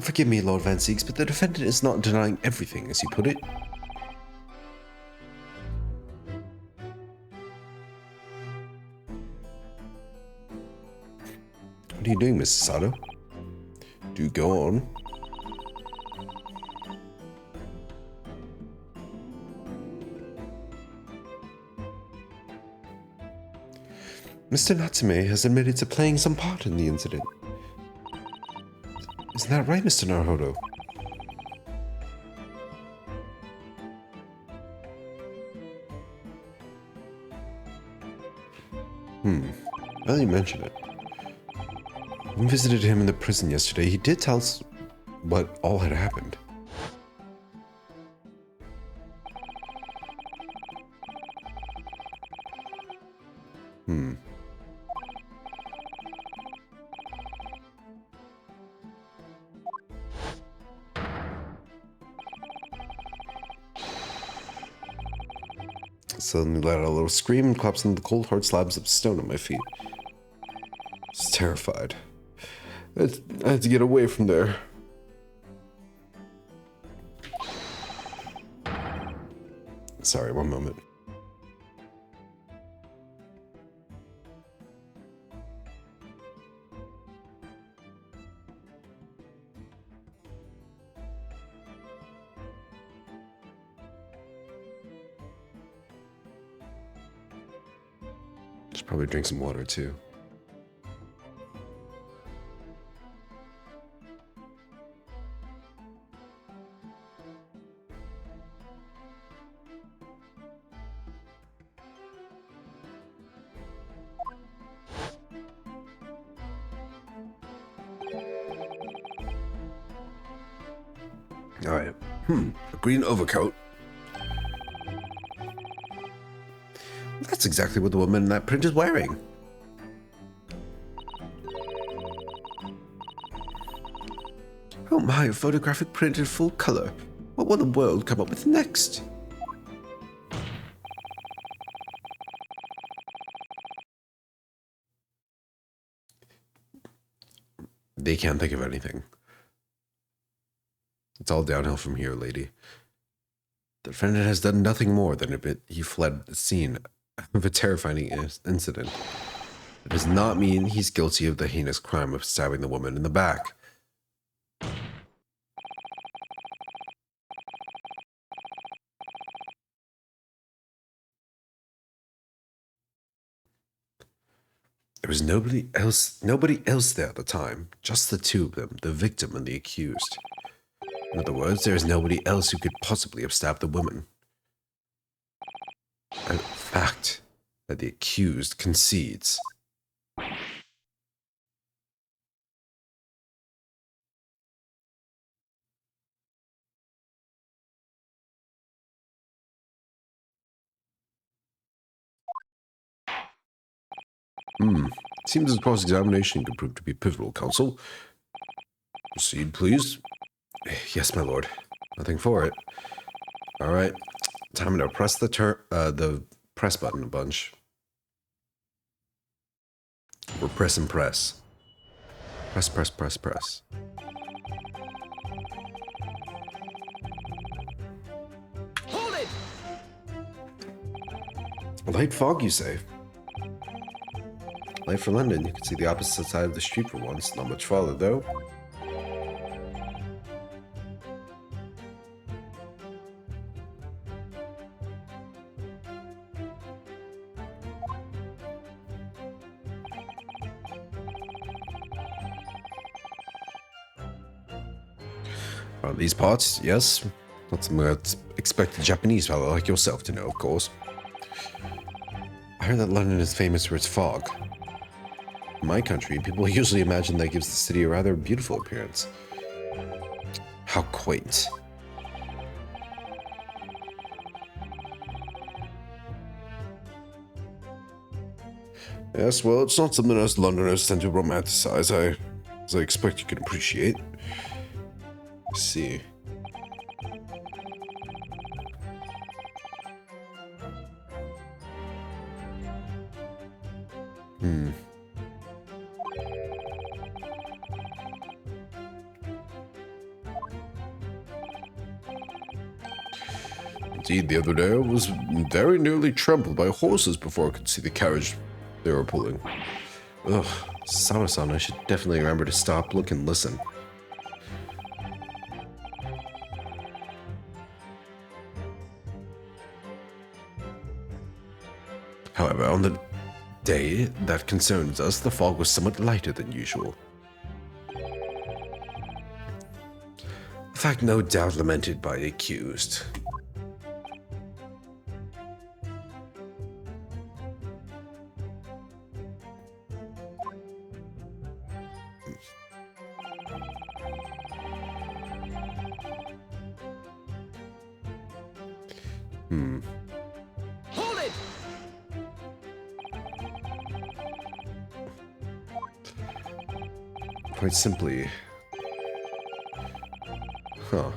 Forgive me, Lord Van Seeks, but the defendant is not denying everything, as you put it. What are you doing, Mr. Sato? Do go on. Mr. Natsume has admitted to playing some part in the incident. Isn't that right, Mr. Naruhodo? Now you mention it. When we visited him in the prison yesterday, he did tell us what all had happened. Suddenly let out a little scream and collapsed into the cold, hard slabs of stone at my feet. I was terrified. I had to get away from there. Sorry, one moment. Should probably drink some water too. All right. A green overcoat. That's exactly what the woman in that print is wearing. Oh my, a photographic print in full color. What will the world come up with next? They can't think of anything. It's all downhill from here, lady. The defendant has done nothing more than admit he fled the scene of a terrifying incident. It does not mean he's guilty of the heinous crime of stabbing the woman in the back. There was nobody else there at the time, just the two of them, the victim and the accused. In other words, there is nobody else who could possibly have stabbed the woman. A fact that the accused concedes. Seems as cross-examination could prove to be pivotal, counsel. Proceed, please. Yes, my lord. Nothing for it. All right. Time to press the press button a bunch. Or press and press. Press, press, press, press. Hold it! A light fog, you say? Light for London. You can see the opposite side of the street for once. Not much farther, though. These parts, yes. Not something I'd expect a Japanese fellow like yourself to know, of course. I heard that London is famous for its fog. In my country, people usually imagine that gives the city a rather beautiful appearance. How quaint. Yes, well, it's not something us Londoners tend to romanticize, as I expect you can appreciate. Let's see. Indeed, the other day I was very nearly trampled by horses before I could see the carriage they were pulling. Ugh, Sana-san, I should definitely remember to stop, look, and listen. However, on the day that concerns us, the fog was somewhat lighter than usual. A fact no doubt lamented by the accused. Hold it! Quite simply. Huh.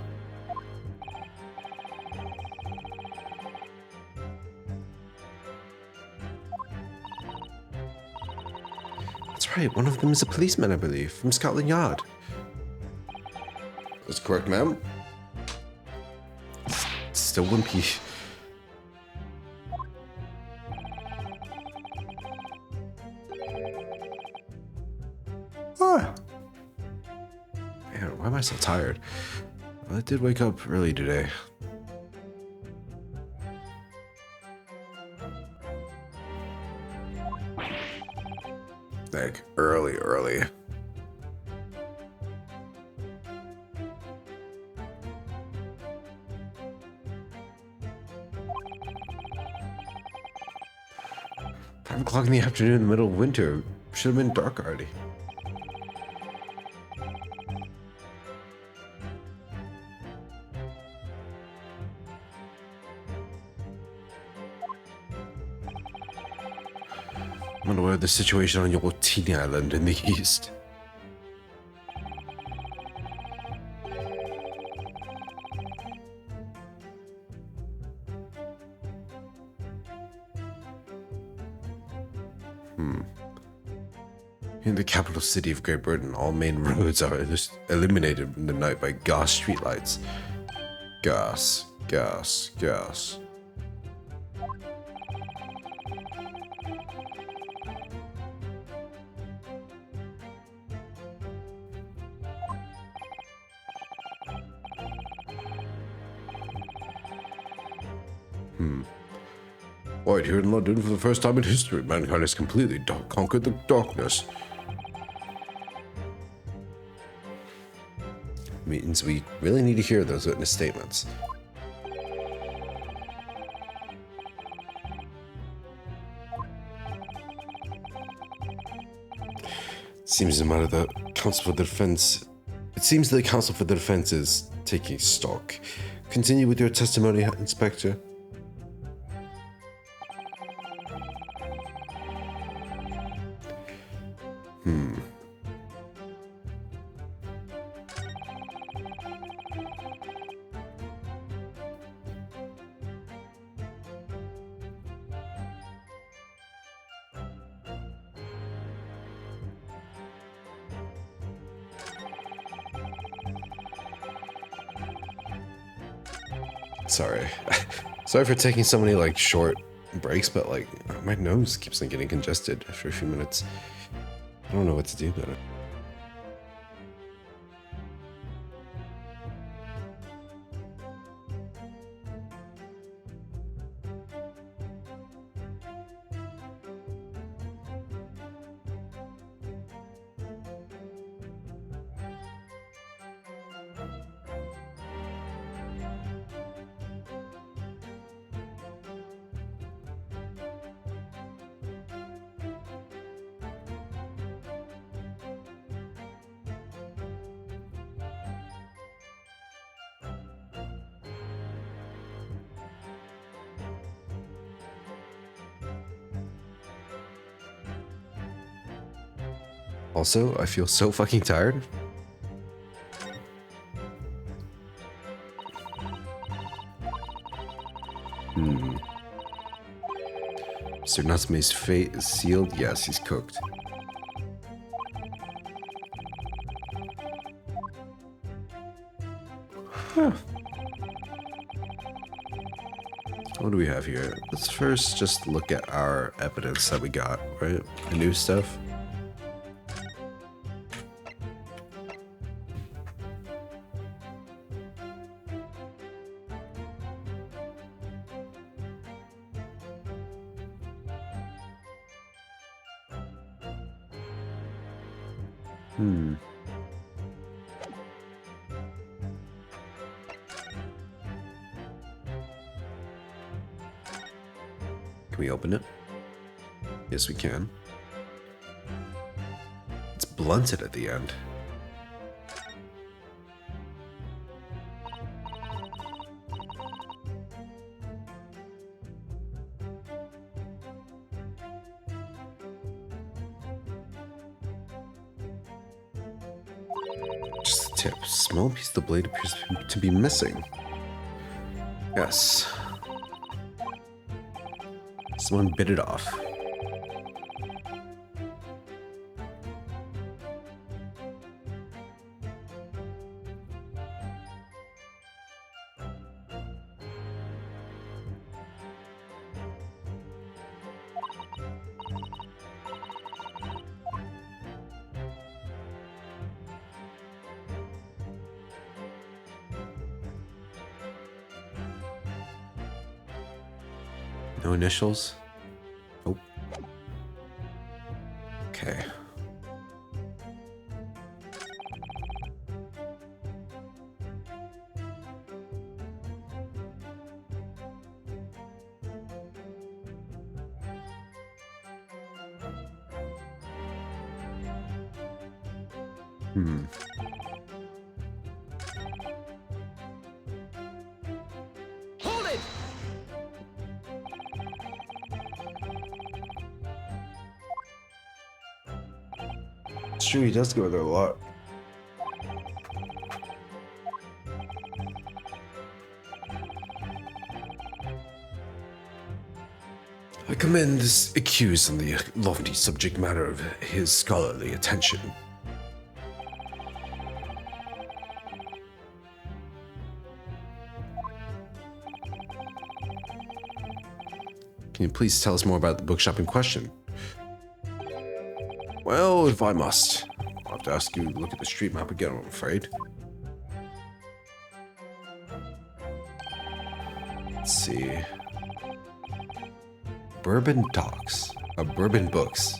That's right, one of them is a policeman, I believe, from Scotland Yard. That's correct, ma'am. Still wimpy. Ah. Man, why am I so tired? Well, I did wake up early today. Like, early. Five o'clock in the afternoon in the middle of winter. Should have been dark already. I'm unaware of the situation on your teeny island in the east. In the capital city of Great Britain, all main roads are illuminated in the night by gas streetlights. Gas. Right here in London, for the first time in history, mankind has completely conquered the darkness. Means we really need to hear those witness statements. Seems the matter the counsel for the defense. It seems the counsel for the defense is taking stock. Continue with your testimony, Inspector. Sorry. Sorry for taking so many, like, short breaks, but, like, my nose keeps on getting congested after a few minutes. I don't know what to do about it. Also, I feel so fucking tired. Mr. Natsume's fate is sealed. Yes, he's cooked. Huh. What do we have here? Let's first just look at our evidence that we got, right? The new stuff. Can we open it? Yes, we can. It's blunted at the end. Just a tip. Small piece of the blade appears to be missing. Yes. Someone bit it off. No initials? Nope. Okay. Hold it! It's true, he does go there a lot. I commend this accused on the lofty subject matter of his scholarly attention. Can you please tell us more about the bookshop in question? Well, if I must, I'll have to ask you to look at the street map again, I'm afraid. Let's see. Bourbon Talks. Bourbon Books.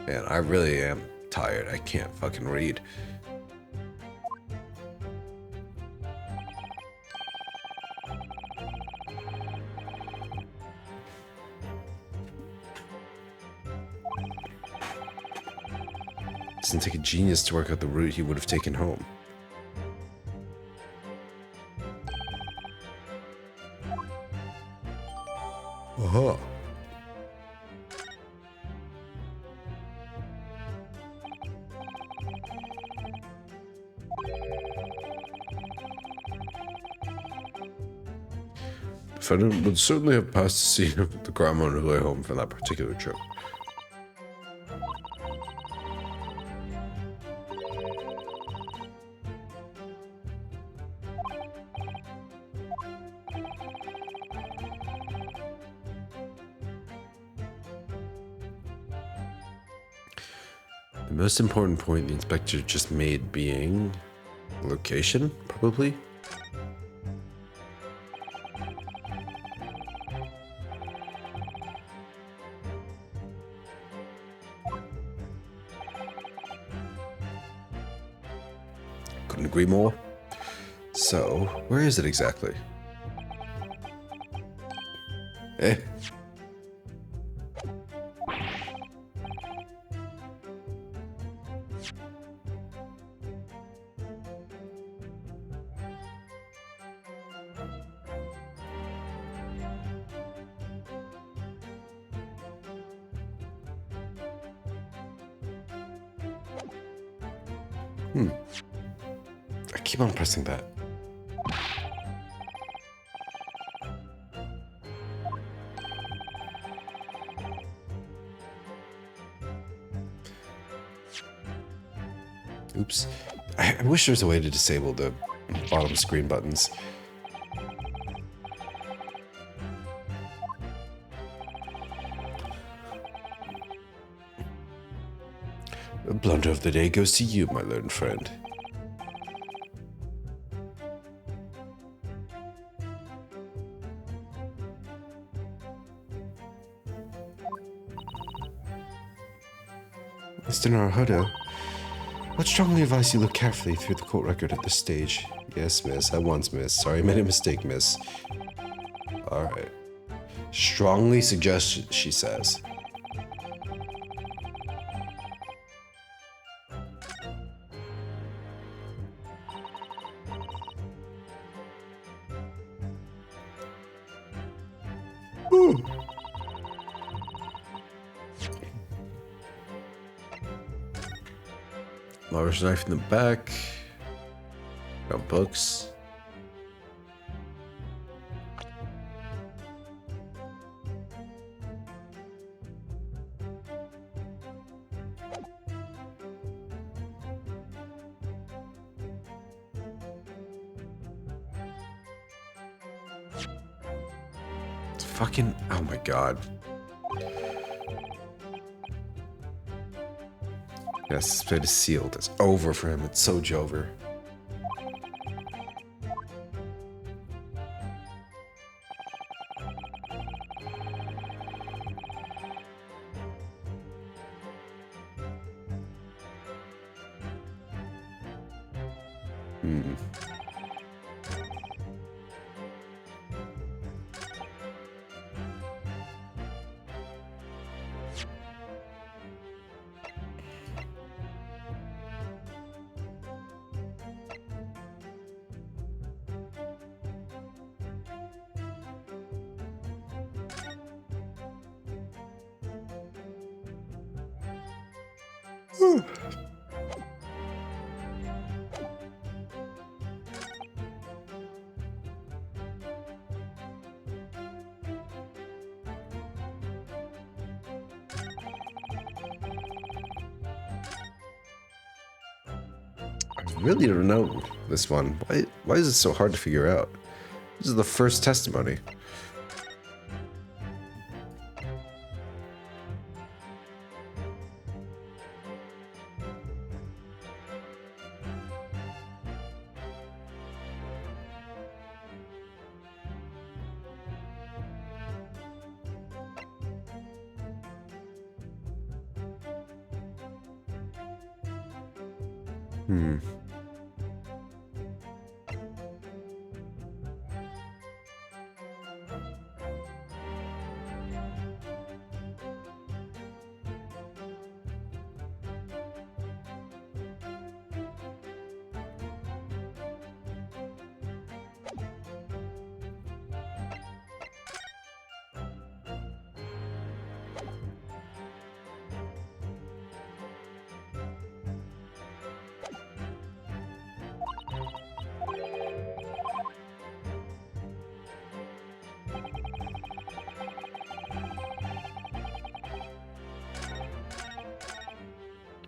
Man, I really am tired. I can't fucking read. Doesn't take a genius to work out the route he would have taken home. Aha. Defendant would certainly have passed the scene of the crime on her way home from that particular trip. The most important point the inspector just made being location, probably. Couldn't agree more. So, where is it exactly? Eh? I keep on pressing that. Oops. I wish there was a way to disable the bottom screen buttons. The blunder of the day goes to you, my learned friend. Mr. Naruhodo, I'd strongly advise you look carefully through the court record at this stage. Yes, miss, at once, miss. Sorry, I made a mistake, miss. Alright. Strongly suggest, she says. Large knife in the back. Got books. It's fucking, oh my god. Yes, this bit is sealed. It's over for him. It's so Jover. I really don't know this one. Why is it so hard to figure out? This is the first testimony.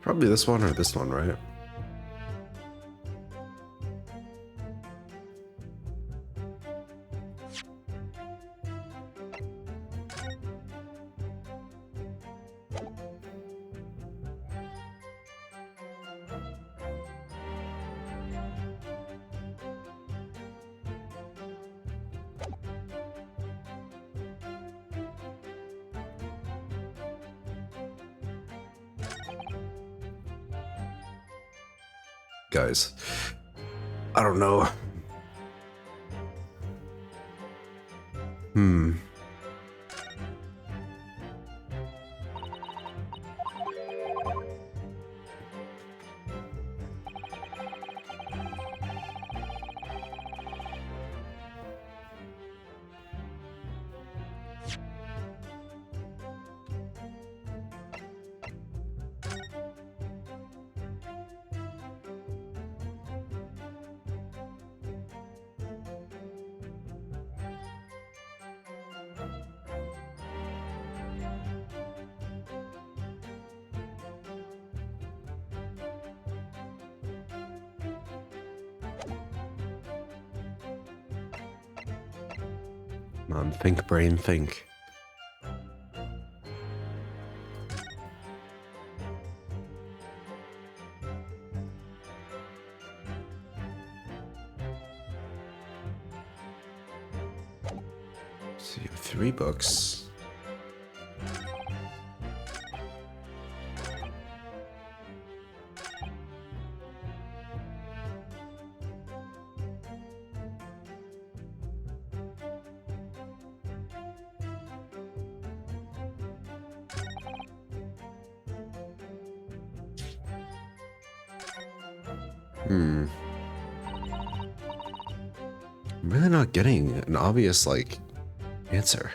Probably this one or this one, right? Guys, I don't know. Come on, think, brain, think. So you have 3 books. I'm really not getting an obvious, like, answer.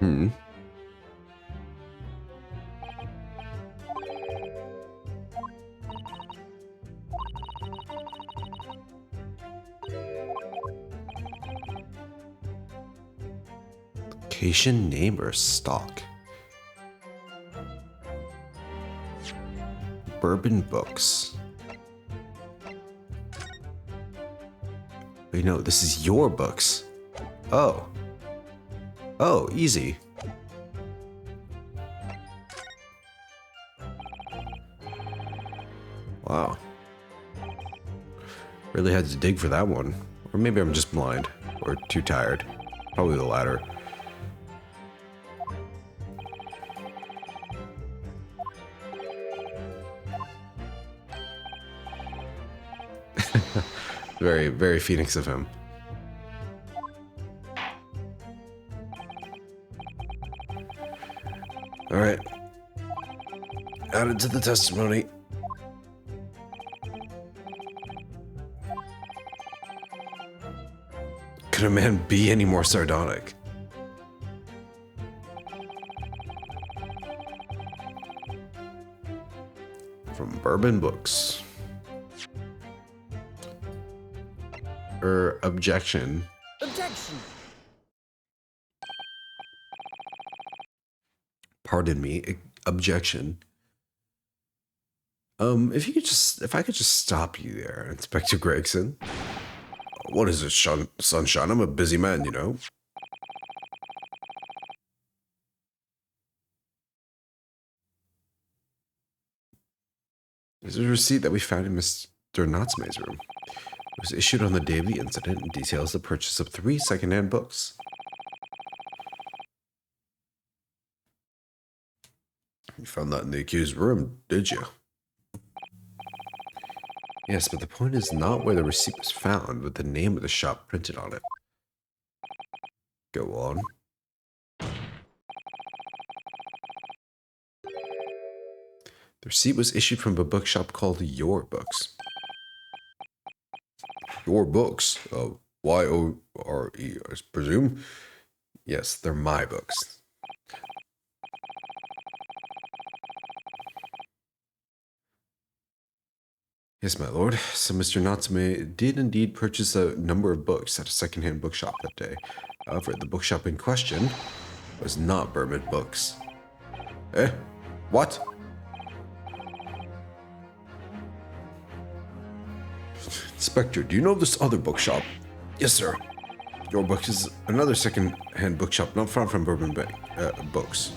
Hmm. Location, name, or stock? Bourbon Books. Wait, no, this is your books. Oh. Oh, easy. Wow. Really had to dig for that one. Or maybe I'm just blind. Or too tired. Probably the latter. Very, very Phoenix of him. Alright. Added to the testimony. Could a man be any more sardonic? From Bourbon Books. Objection. Objection. Pardon me. Objection. If I could just stop you there, Inspector Gregson. What is it, sunshine? I'm a busy man, you know. This is a receipt that we found in Mr. Natsume's room. It was issued on the day of the incident and details the purchase of 3 second-hand books. You found that in the accused room, did you? Yes, but the point is not where the receipt was found, but the name of the shop printed on it. Go on. The receipt was issued from a bookshop called Your Books. Your Books? Y-O-R-E, I presume? Yes, they're my books. Yes, my lord. So Mr. Natsume did indeed purchase a number of books at a second-hand bookshop that day. However, the bookshop in question was not Bourbon Books. Eh? What? Inspector, do you know this other bookshop? Yes, sir. Your Books is another second-hand bookshop not far from Bourbon Books.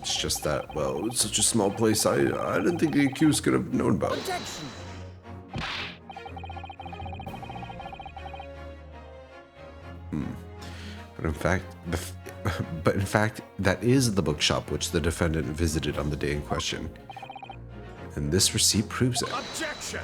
It's just that, well, it's such a small place, I didn't think the accused could have known about it. Objection. But in fact, that is the bookshop which the defendant visited on the day in question. And this receipt proves it. Objection.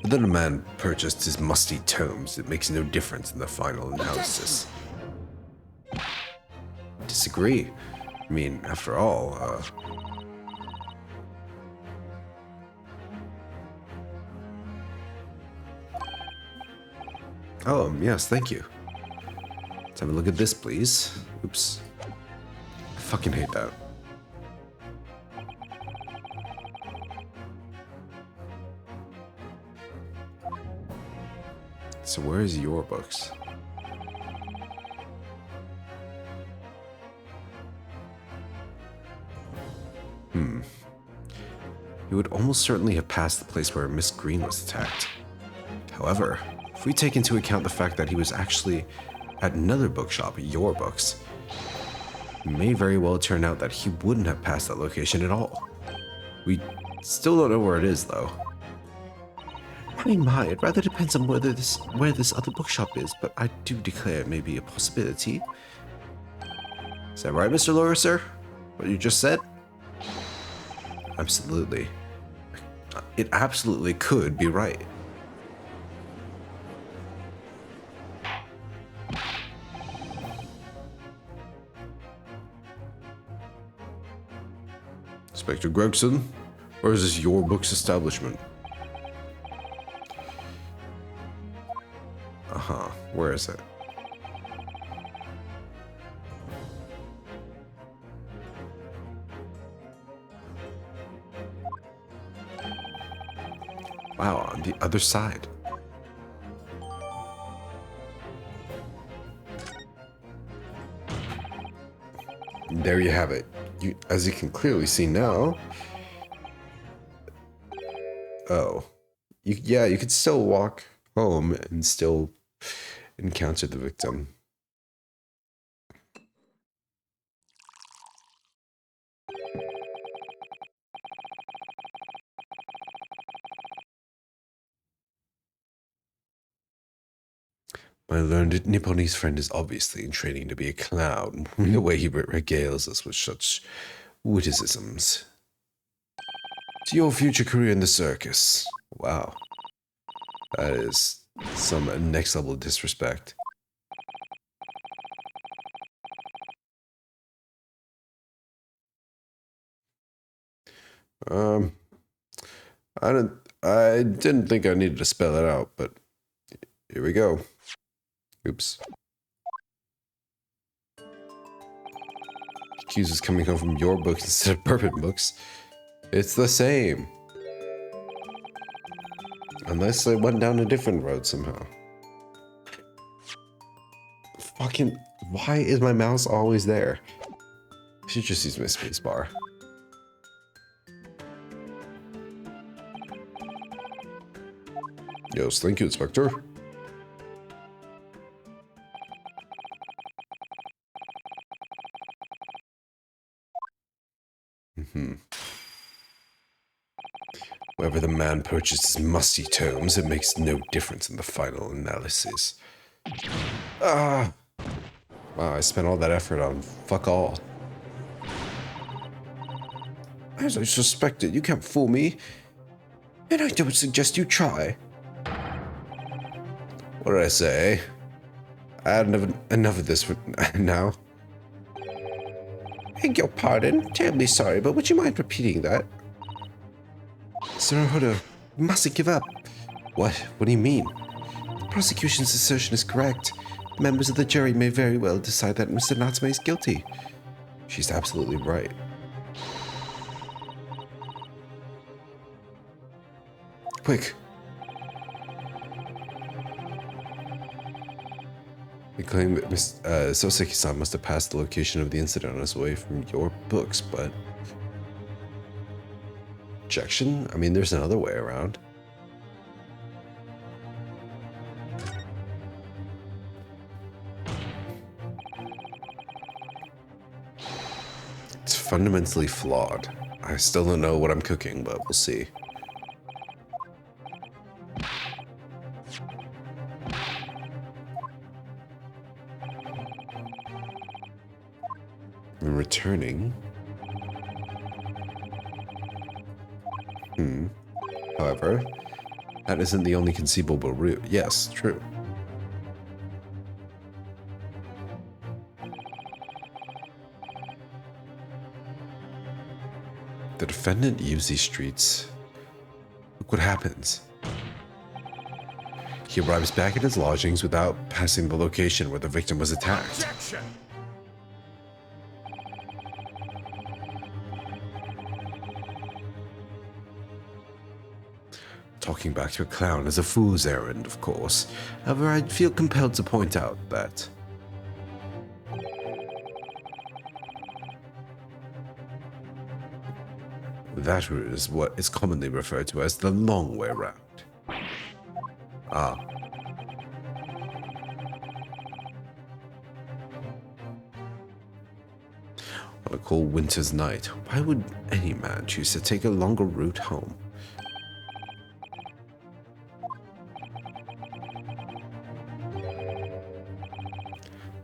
Whether the man purchased his musty tomes, it makes no difference in the final analysis. Disagree. I mean, after all, Oh, yes, thank you. Let's have a look at this, please. Oops. I fucking hate that. So where is Your Books? He would almost certainly have passed the place where Miss Green was attacked. However, if we take into account the fact that he was actually at another bookshop, Your Books, it may very well turn out that he wouldn't have passed that location at all. We still don't know where it is, though. My, it rather depends on where this other bookshop is, but I do declare it may be a possibility. Is that right, Mr. Laura, sir? What you just said? Absolutely. It absolutely could be right. Inspector Gregson? Or is this your book's establishment? Uh-huh. Where is it? Wow, on the other side. And there you have it. As you can clearly see now. Oh. You could still walk home and still encounter the victim. My learned Nipponese friend is obviously in training to be a clown, the way he regales us with such witticisms. To your future career in the circus. Wow. That is some next level disrespect. I didn't think I needed to spell it out, but here we go. Oops. Accused is coming home from your books instead of Bourbon books. It's the same. Unless I went down a different road somehow. Fucking, why is my mouse always there? I should just use my space bar. Yes, thank you, Inspector. Whoever the man purchased his musty tomes, it makes no difference in the final analysis. Ah! Wow, I spent all that effort on fuck all. As I suspected, you can't fool me. And I don't suggest you try. What did I say? I had enough of this for now. Beg your pardon. Terribly sorry, but would you mind repeating that? Sir Hodo, you mustn't give up. What? What do you mean? The prosecution's assertion is correct. Members of the jury may very well decide that Mr. Natsume is guilty. She's absolutely right. Quick. We claim that Soseki-san must have passed the location of the incident on his way from your books, but... Objection? I mean, there's another way around. It's fundamentally flawed. I still don't know what I'm cooking, but we'll see. I'm returning. However, that isn't the only conceivable route. Yes, true. The defendant used these streets. Look what happens. He arrives back at his lodgings without passing the location where the victim was attacked. Objection! Talking back to a clown is a fool's errand, of course. However, I feel compelled to point out that that route is what is commonly referred to as the long way round. Ah. On a cold winter's night, why would any man choose to take a longer route home?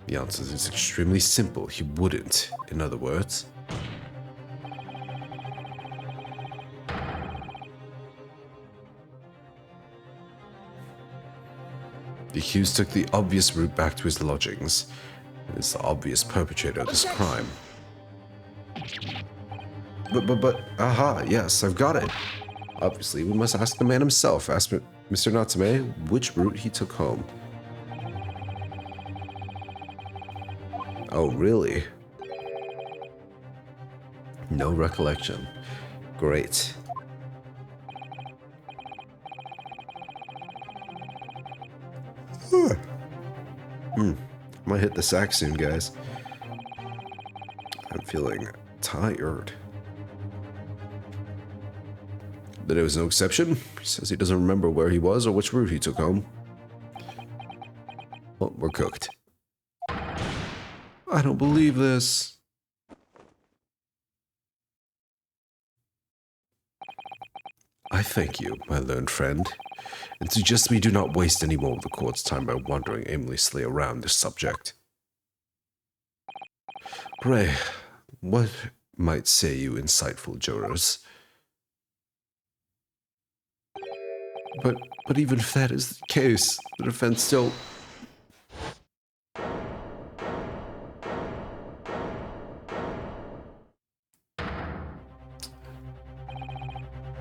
The answer is extremely simple. He wouldn't, in other words. The accused took the obvious route back to his lodgings, and is the obvious perpetrator of this crime. aha, yes, I've got it. Obviously, we must ask the man himself. Ask Mr. Natsume which route he took home. Oh, really? No recollection. Great. Might hit the sack soon, guys. I'm feeling tired. But it was no exception. He says he doesn't remember where he was or which route he took home. Well, we're cooked. I don't believe this. I thank you, my learned friend, and suggest we do not waste any more of the court's time by wandering aimlessly around this subject. Pray, what might say you insightful jurors? But even if that is the case, the defense still...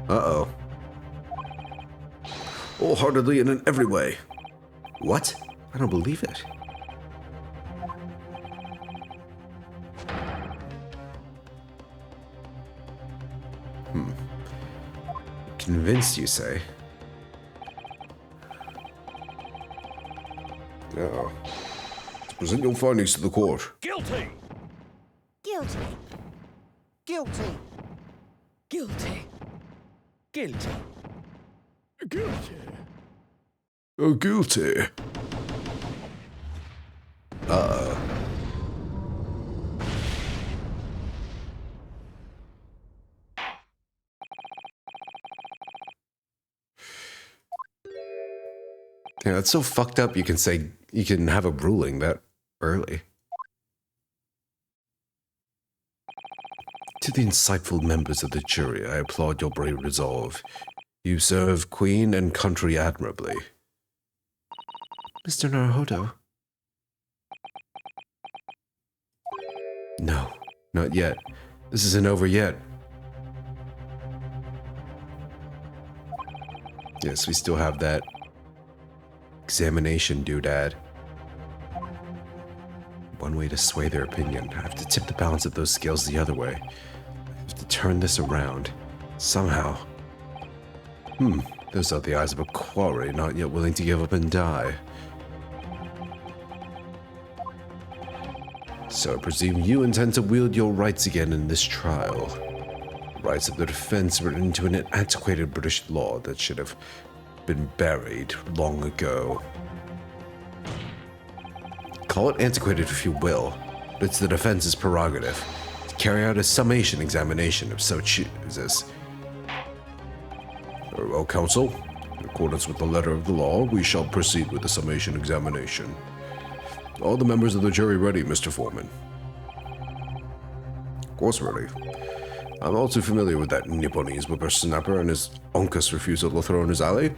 Uh-oh. Wholeheartedly and in every way. What? I don't believe it. Convinced, you say? Now, present your findings to the court. Guilty! Guilty. Guilty. Guilty. Guilty. Guilty. Oh, guilty. Yeah, it's so fucked up you can say, you can have a ruling that early. To the insightful members of the jury, I applaud your brave resolve. You serve Queen and country admirably. Mr. Naruhodo? No, not yet. This isn't over yet. Yes, we still have that examination doodad. One way to sway their opinion. I have to tip the balance of those scales the other way. I have to turn this around. Somehow. Those are the eyes of a quarry not yet willing to give up and die. So I presume you intend to wield your rights again in this trial. The rights of the defense written into an antiquated British law that should have been buried long ago. Call it antiquated if you will, but it's the defense's prerogative to carry out a summation examination if so chooses. Very well, counsel. In accordance with the letter of the law, we shall proceed with the summation examination. All the members of the jury ready, Mr. Foreman? Of course ready. I'm all too familiar with that Nipponese whippersnapper and his uncas refusal to throw in his alley.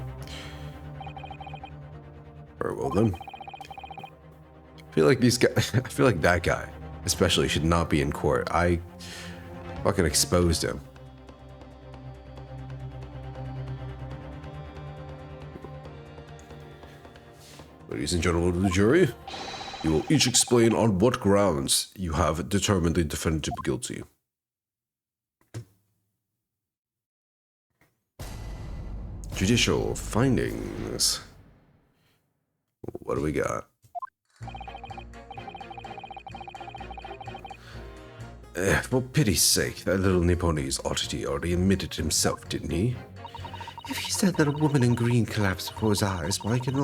Very well then. I feel like these guys, I feel like that guy, especially, should not be in court. I fucking exposed him. Ladies and gentlemen of the jury, you will each explain on what grounds you have determined the defendant to be guilty. Judicial findings. What do we got? For pity's sake, that little Nipponese oddity already admitted himself, didn't he? If he said that a woman in green collapsed before his eyes, why it can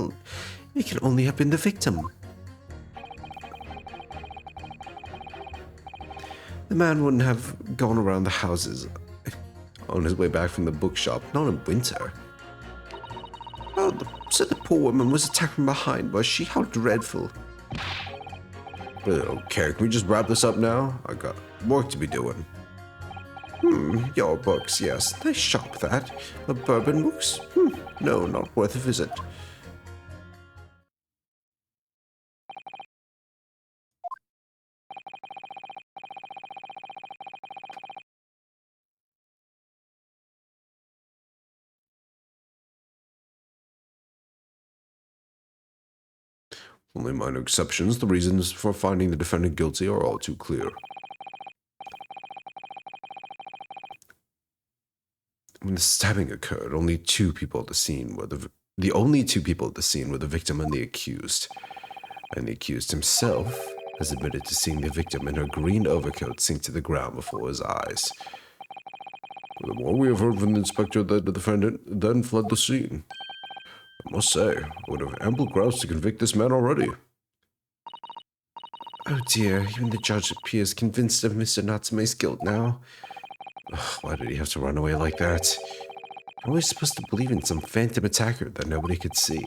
only have been the victim. The man wouldn't have gone around the houses On his way back from the bookshop, not in winter. Oh, so the poor woman was attacked from behind, was she? How dreadful. Really don't care. Can we just wrap this up now? I got work to be doing. Your books, yes. Nice shop, that. The bourbon books? No, not worth a visit. Only minor exceptions. The reasons for finding the defendant guilty are all too clear. When the stabbing occurred, only two people at the scene were the only two people at the scene were the victim and the accused. And the accused himself has admitted to seeing the victim in her green overcoat sink to the ground before his eyes. Furthermore, we have heard from the inspector that the defendant then fled the scene. I must say, I would have ample grounds to convict this man already. Oh dear, even the judge appears convinced of Mr. Natsume's guilt now. Ugh, why did he have to run away like that? How was I supposed to believe in some phantom attacker that nobody could see?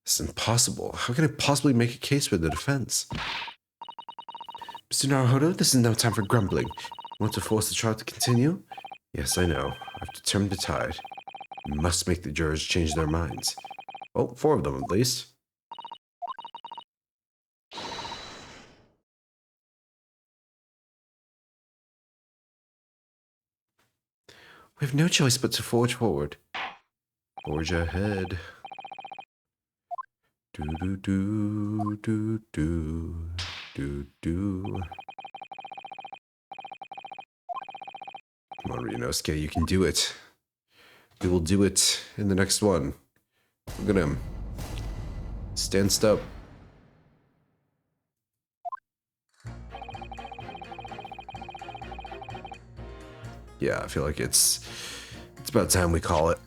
It's impossible. How can I possibly make a case for the defense? Mr. Naruhodo, this is no time for grumbling. Want to force the trial to continue? Yes, I know. I've determined the tide. We must make the jurors change their minds. Well, 4 of them at least. We have no choice but to forge forward. Forge ahead. Do do do do do do do. Come on, Ryunosuke, you can do it. We will do it in the next one. Look at him. Stand up. Yeah, I feel like it's about time we call it.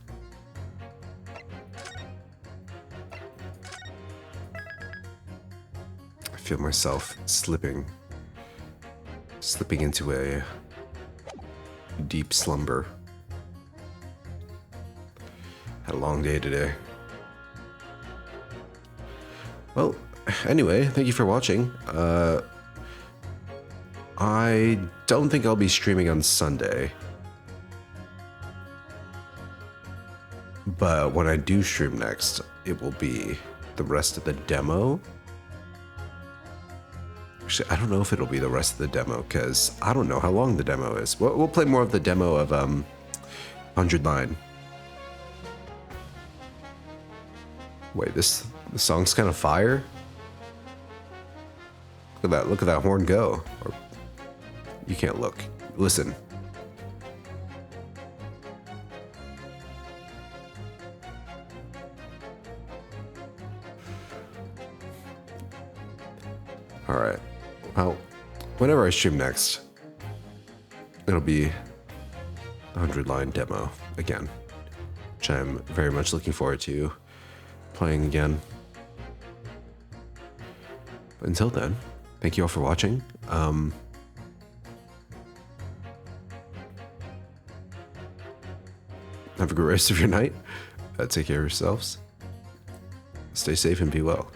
I feel myself slipping into a deep slumber. Had a long day today. Well, anyway, thank you for watching. I don't think I'll be streaming on Sunday. But when I do stream next, it will be the rest of the demo. Actually, I don't know if it'll be the rest of the demo, because I don't know how long the demo is. We'll play more of the demo of 100 Line. Wait, the song's kind of fire? Look at that horn go. Or, you can't look. Listen. Alright. Well, whenever I stream next, it'll be the 100 Line demo again, which I'm very much looking forward to playing again. But until then, thank you all for watching. Have a great rest of your night. Take care of yourselves. Stay safe and be well.